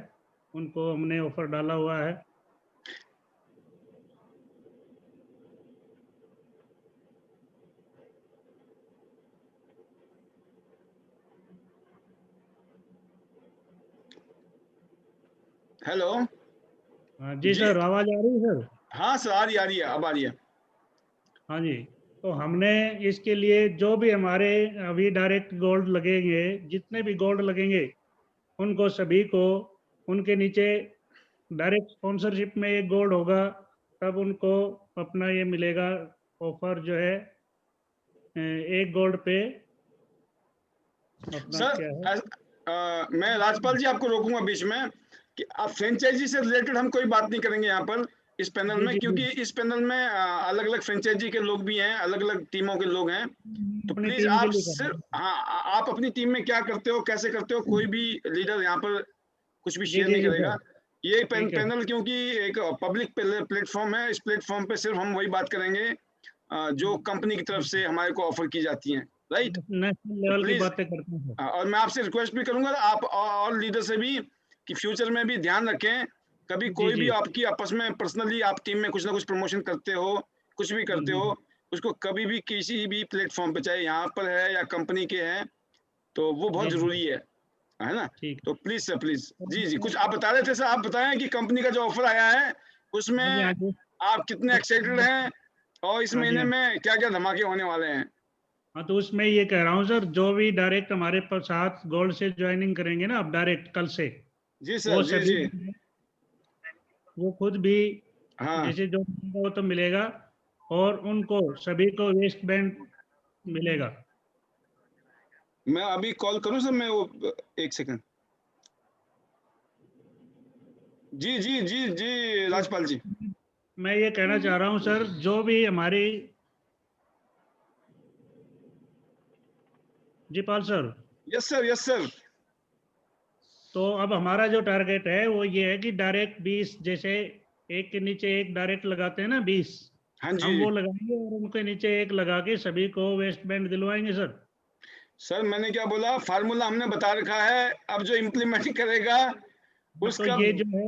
उनको हमने ऑफर डाला हुआ है। हेलो। जी सर, आवाज आ रही है सर? हाँ सर, आ रही है, अब आ रही है। हाँ जी, तो हमने इसके लिए जो भी हमारे अभी डायरेक्ट गोल्ड लगेंगे, जितने भी गोल्ड लगेंगे उनको सभी को उनके नीचे डायरेक्ट स्पॉन्सरशिप में एक गोल्ड होगा, तब उनको अपना ये मिलेगा ऑफर जो है एक गोल्ड पे अपना सर क्या है। मैं राजपाल जी आपको रोकूंगा बीच में कि आप फ्रेंचाइजी से रिलेटेड हम कोई बात नहीं करेंगे यहाँ पर इस पैनल जी में, जी क्योंकि जी, इस पैनल में अलग अलग फ्रेंचाइजी के लोग भी हैं, अलग अलग टीमों के लोग हैं। तो अपनी प्लीज टीम के आप लिए सिर्फ, करना है। हाँ, आप अपनी टीम में क्या करते हो, कैसे करते हो, कोई भी लीडर यहाँ पर कुछ भी जी शेयर जी नहीं जी करेगा। सर, ये ठीक है। पैनल क्योंकि एक पब्लिक प्लेटफॉर्म है, इस प्लेटफॉर्म पे सिर्फ हम वही बात करेंगे जो कंपनी की तरफ से हमारे को ऑफर की जाती हैं, राइट। नेशनल तो लेवल की प्लीज, बातें करते हैं सर। और मैं आपसे रिक्वेस्ट भी करूंगा आप और लीडर से भी कि फ्यूचर में भी ध्यान रखें, कभी जी कोई भी जी आपकी आपस में पर्सनली आप टीम में कुछ ना कुछ प्रमोशन करते हो, कुछ भी करते हो, उसको कभी भी किसी भी प्लेटफॉर्म पे, चाहे यहाँ पर है या कंपनी के हैं, तो वो बहुत जी जी, जरूरी है ना। ठीक तो प्लीज सर, प्लीज। जी जी, है। कुछ आप बता रहे थे सर, आप बताएं कि कंपनी का जो ऑफर आया है उसमें हाँ जी, हाँ जी। आप कितने एक्साइटेड हैं और इस हाँ जी, महीने हाँ। में क्या क्या धमाके होने वाले हैं। हाँ, तो उसमें ये कह रहा हूँ सर, जो भी डायरेक्ट हमारे साथ गोल्ड से ज्वाइनिंग करेंगे ना अब डायरेक्ट कल से, जी वो सर, जी सभी जी, वो खुद भी हाँ। जैसे जो मिलेगा वो तो मिलेगा, और उनको सभी को वेस्ट बैंड मिलेगा। मैं अभी कॉल करूं सर, मैं वो एक सेकंड। जी जी जी जी, राजपाल जी। मैं ये कहना चाह रहा हूँ सर, जो भी हमारी, जी Pal sir, yes sir, yes sir. तो अब हमारा जो टारगेट है वो ये है कि डायरेक्ट 20, जैसे एक के नीचे एक डायरेक्ट लगाते हैं ना 20, हाँ जी हम वो लगाएंगे और उनके नीचे एक लगा के सभी को वेस्ट बैंड दिलवाएंगे सर। सर, मैंने क्या बोला, फार्मूला हमने बता रखा है, अब जो इम्प्लीमेंट करेगा तो उसका ये जो है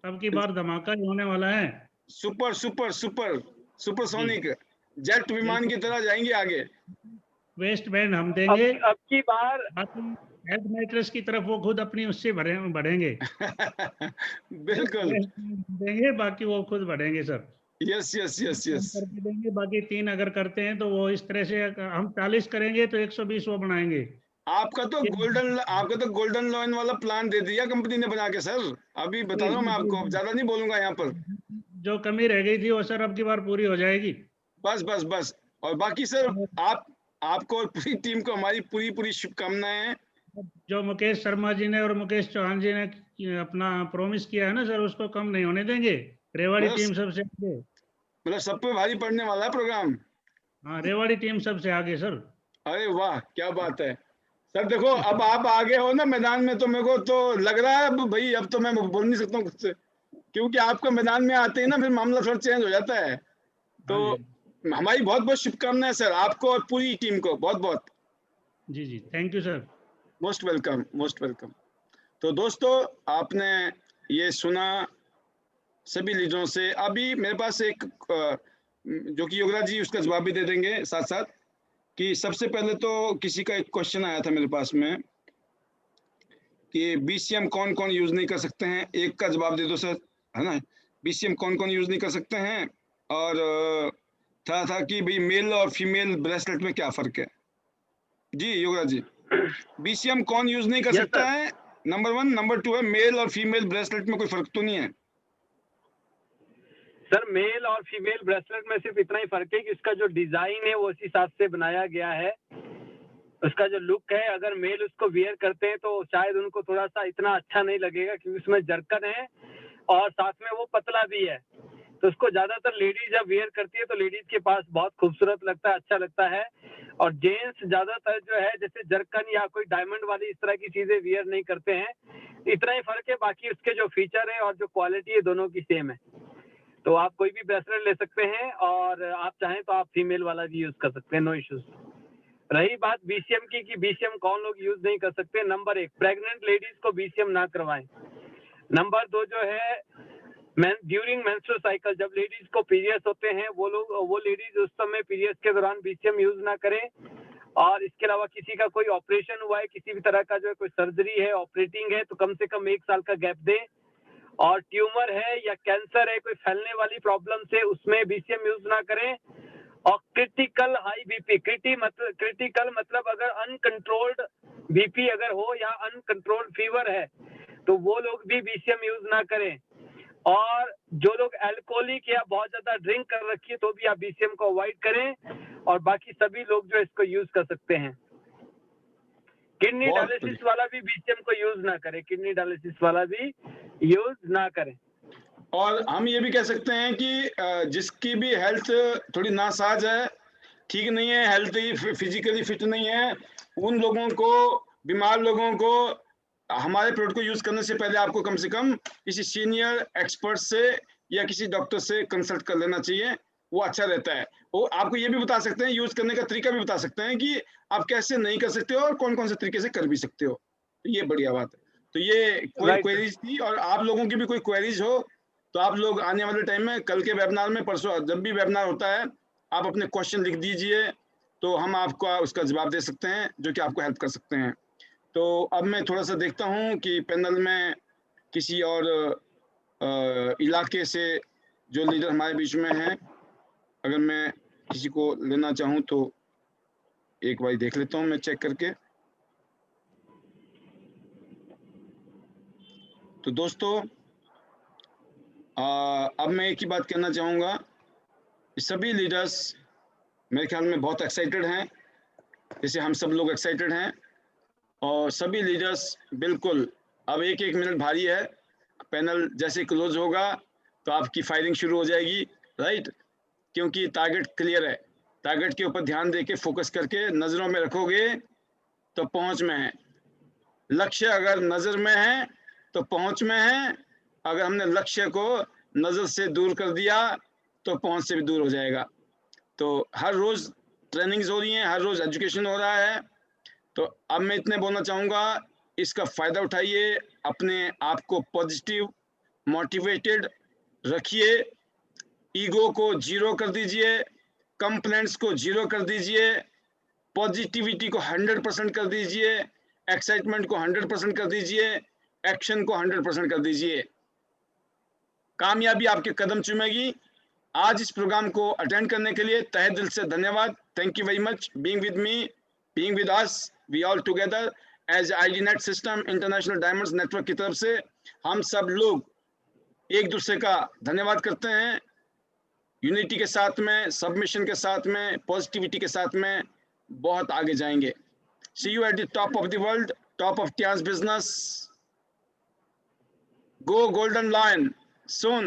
अब की बार धमाका ही होने वाला है। सुपर सुपर सुपर जी, सुपरसोनिक जेट विमान की बिल्कुल। तरह जाएंगे आगे। वेस्ट बैंड हम देंगे, अब की बार बाकी हेल्थ मैट्रेस की तरफ वो खुद अपनी उससे बढ़ेंगे। बिल्कुल। वेस्ट बैंड देंगे, बाकी वो खुद बढ़ेंगे सर। यस यस यस हम यस। करके देंगे, बाकी 3 अगर करते हैं तो वो इस तरह से, हम 40 करेंगे तो 120 वो बनाएंगे। आपका तो गोल्डन लॉइन वाला प्लान दे दिया कंपनी ने बना के सर। अभी बता जी रहा हूँ जी मैं जी आपको, अब जी। ज्यादा नहीं बोलूंगा यहाँ पर। जो कमी रह गई थी वो सर अब की बार पूरी हो जाएगी। बस बस बस। और बाकी सर, आपको और पूरी टीम को हमारी पूरी पूरी शुभकामनाएं हैं। जो मुकेश शर्मा जी ने और मुकेश चौहान जी ने अपना प्रॉमिस किया है ना सर, उसको कम नहीं होने देंगे। रेवाड़ी टीम सबसे आगे। मतलब सब पे भारी पड़ने वाला है प्रोग्राम। हाँ, रेवाड़ी टीम सबसे आगे सर। अरे वाह, क्या बात है सर। देखो अब आप आगे हो ना मैदान में, तो मेरे को तो लग रहा है अब भाई, अब तो मैं बोल नहीं सकता हूँ खुद से, क्योंकि आपका मैदान में आते ही ना फिर मामला थोड़ा चेंज हो जाता है। तो हमारी बहुत बहुत शुभकामनाएं सर, आपको और पूरी टीम को बहुत बहुत। जी जी, thank you sir. Most welcome, most welcome. तो दोस्तों, आपने ये सुना सभी लीडरों से। अभी मेरे पास एक जो कि योगराज जी उसका जवाब भी दे देंगे साथ साथ, कि सबसे पहले तो किसी का एक क्वेश्चन आया था मेरे पास में कि बीसीएम कौन कौन यूज नहीं कर सकते हैं। एक का जवाब दे दो सर, है ना। बीसीएम कौन कौन यूज नहीं कर सकते हैं, और था कि भाई मेल और फीमेल ब्रेसलेट में क्या फर्क है। जी योगराज जी, बीसीएम कौन यूज नहीं कर सकता है, नंबर 1। नंबर 2 है मेल और फीमेल ब्रेसलेट में कोई फर्क तो नहीं है। सर, मेल और फीमेल ब्रेसलेट में सिर्फ इतना ही फर्क है कि इसका जो डिजाइन है वो उस हिसाब से बनाया गया है। उसका जो लुक है, अगर मेल उसको वियर करते हैं तो शायद उनको थोड़ा सा इतना अच्छा नहीं लगेगा, क्योंकि उसमें जरकन है और साथ में वो पतला भी है। तो उसको ज्यादातर लेडीज जब वियर करती है तो लेडीज के पास बहुत खूबसूरत लगता है, अच्छा लगता है। और जेंट्स ज्यादातर जो है जैसे जरकन या कोई डायमंड वाली इस तरह की चीजें वियर नहीं करते हैं। इतना ही फर्क है, बाकी उसके जो फीचर है और जो क्वालिटी है दोनों की सेम है। तो आप कोई भी ब्रेसलेट ले सकते हैं, और आप चाहें तो आप फीमेल वाला भी यूज कर सकते हैं, नो इश्यूज। रही बात बीसीएम की कि बीसीएम कौन लोग यूज नहीं कर सकते, नंबर 1, प्रेग्नेंट लेडीज को बीसीएम ना करवाएं। नंबर 2 जो है, ड्यूरिंग मेंस्ट्रुअल साइकिल, जब लेडीज को पीरियड्स होते हैं वो लेडीज उस समय पीरियड्स के दौरान बीसीएम यूज ना करें। और इसके अलावा किसी का कोई ऑपरेशन हुआ है, किसी भी तरह का जो कोई सर्जरी है, ऑपरेटिंग है, तो कम से कम 1 साल का गैप दें। और ट्यूमर है या कैंसर है, कोई फैलने वाली प्रॉब्लम से, उसमें बीसीएम यूज ना करें। और क्रिटिकल हाई बीपी, क्रिटिकल मतलब अगर अनकंट्रोल्ड बीपी अगर हो या अनकंट्रोल्ड फीवर है तो वो लोग भी बीसीएम यूज ना करें। और जो लोग अल्कोहलिक या बहुत ज्यादा ड्रिंक कर रखी है तो भी आप बीसीएम को अवॉइड करें। और बाकी सभी लोग जो इसको यूज कर सकते हैं। किडनी डायलिसिस वाला भी बीसीएम को यूज ना करे, किडनी डायलिसिस वाला भी यूज ना करें। और हम ये भी कह सकते हैं कि जिसकी भी हेल्थ थोड़ी नासाज है, ठीक नहीं है, हेल्थ फिजिकली फिट नहीं है, उन लोगों को, बीमार लोगों को हमारे प्रोडक्ट को यूज करने से पहले आपको कम से कम किसी सीनियर एक्सपर्ट से या किसी डॉक्टर से कंसल्ट कर लेना चाहिए, वो अच्छा रहता है। वो आपको ये भी बता सकते हैं, यूज करने का तरीका भी बता सकते हैं कि आप कैसे नहीं कर सकते हो और कौन कौन से तरीके से कर भी सकते हो। तो ये बढ़िया बात है। तो ये कोई क्वेरीज थी, और आप लोगों की भी कोई क्वेरीज हो तो आप लोग आने वाले टाइम में, कल के वेबिनार में, परसों जब भी वेबिनार होता है, आप अपने क्वेश्चन लिख दीजिए, तो हम आपको उसका जवाब दे सकते हैं, जो कि आपको हेल्प कर सकते हैं। तो अब मैं थोड़ा सा देखता हूँ कि पैनल में किसी और इलाके से जो लीडर हमारे बीच में हैं, अगर मैं किसी को लेना चाहूँ तो एक बार देख लेता हूँ मैं चेक करके। तो दोस्तों अब मैं एक ही बात कहना चाहूँगा, सभी लीडर्स मेरे ख्याल में बहुत एक्साइटेड हैं, जैसे हम सब लोग एक्साइटेड हैं। और सभी लीडर्स बिल्कुल, अब एक मिनट भारी है, पैनल जैसे क्लोज होगा तो आपकी फायरिंग शुरू हो जाएगी, राइट? क्योंकि टारगेट क्लियर है, टारगेट के ऊपर ध्यान देके फोकस करके नज़रों में रखोगे तो पहुंच में है। लक्ष्य अगर नज़र में है तो पहुंच में है, अगर हमने लक्ष्य को नज़र से दूर कर दिया तो पहुंच से भी दूर हो जाएगा। तो हर रोज़ ट्रेनिंग्स हो रही हैं, हर रोज़ एजुकेशन हो रहा है। तो अब मैं इतने बोलना चाहूँगा, इसका फ़ायदा उठाइए, अपने आप को पॉजिटिव मोटिवेटेड रखिए, ईगो को जीरो कर दीजिए, कंप्लेंट्स को जीरो कर दीजिए, पॉजिटिविटी को 100% कर दीजिए, एक्साइटमेंट को 100% कर दीजिए, एक्शन को 100% कर दीजिए। कामयाबी आपके कदम चूमेगी। आज इस प्रोग्राम को अटेंड करने के लिए तहे दिल से धन्यवाद। Thank you very much being with me, being with us, we all together as ID net system international diamonds network की तरफ से हम सब लोग एक दूसरे का धन्यवाद करते हैं। यूनिटी के साथ में, सबमिशन के साथ में, पॉजिटिविटी के साथ में बहुत आगे जाएंगे। See you at the top of the world, top of Tiens business. Go golden lion soon,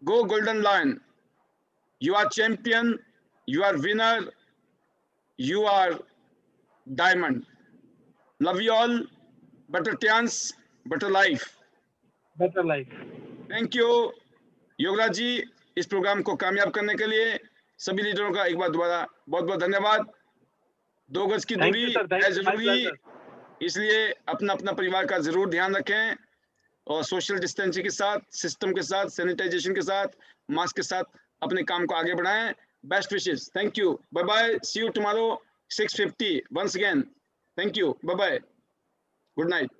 go golden lion, you are champion, you are winner, you are diamond. Love you all, better Tians, better life, better life. Thank you Yograj ji, इस programme को कामयाब करने के लिए सभी लीडरों का एक बार दोबारा बहुत बहुत धन्यवाद। 2 गज की दूरी है जरूरी, इसलिए अपना अपना परिवार का जरूर ध्यान रखें और सोशल डिस्टेंसिंग के साथ, सिस्टम के साथ, सैनिटाइजेशन के साथ, मास्क के साथ अपने काम को आगे बढ़ाएं। Best wishes, thank you, bye bye, see you tomorrow 6:50 once again, thank you, bye bye, good night.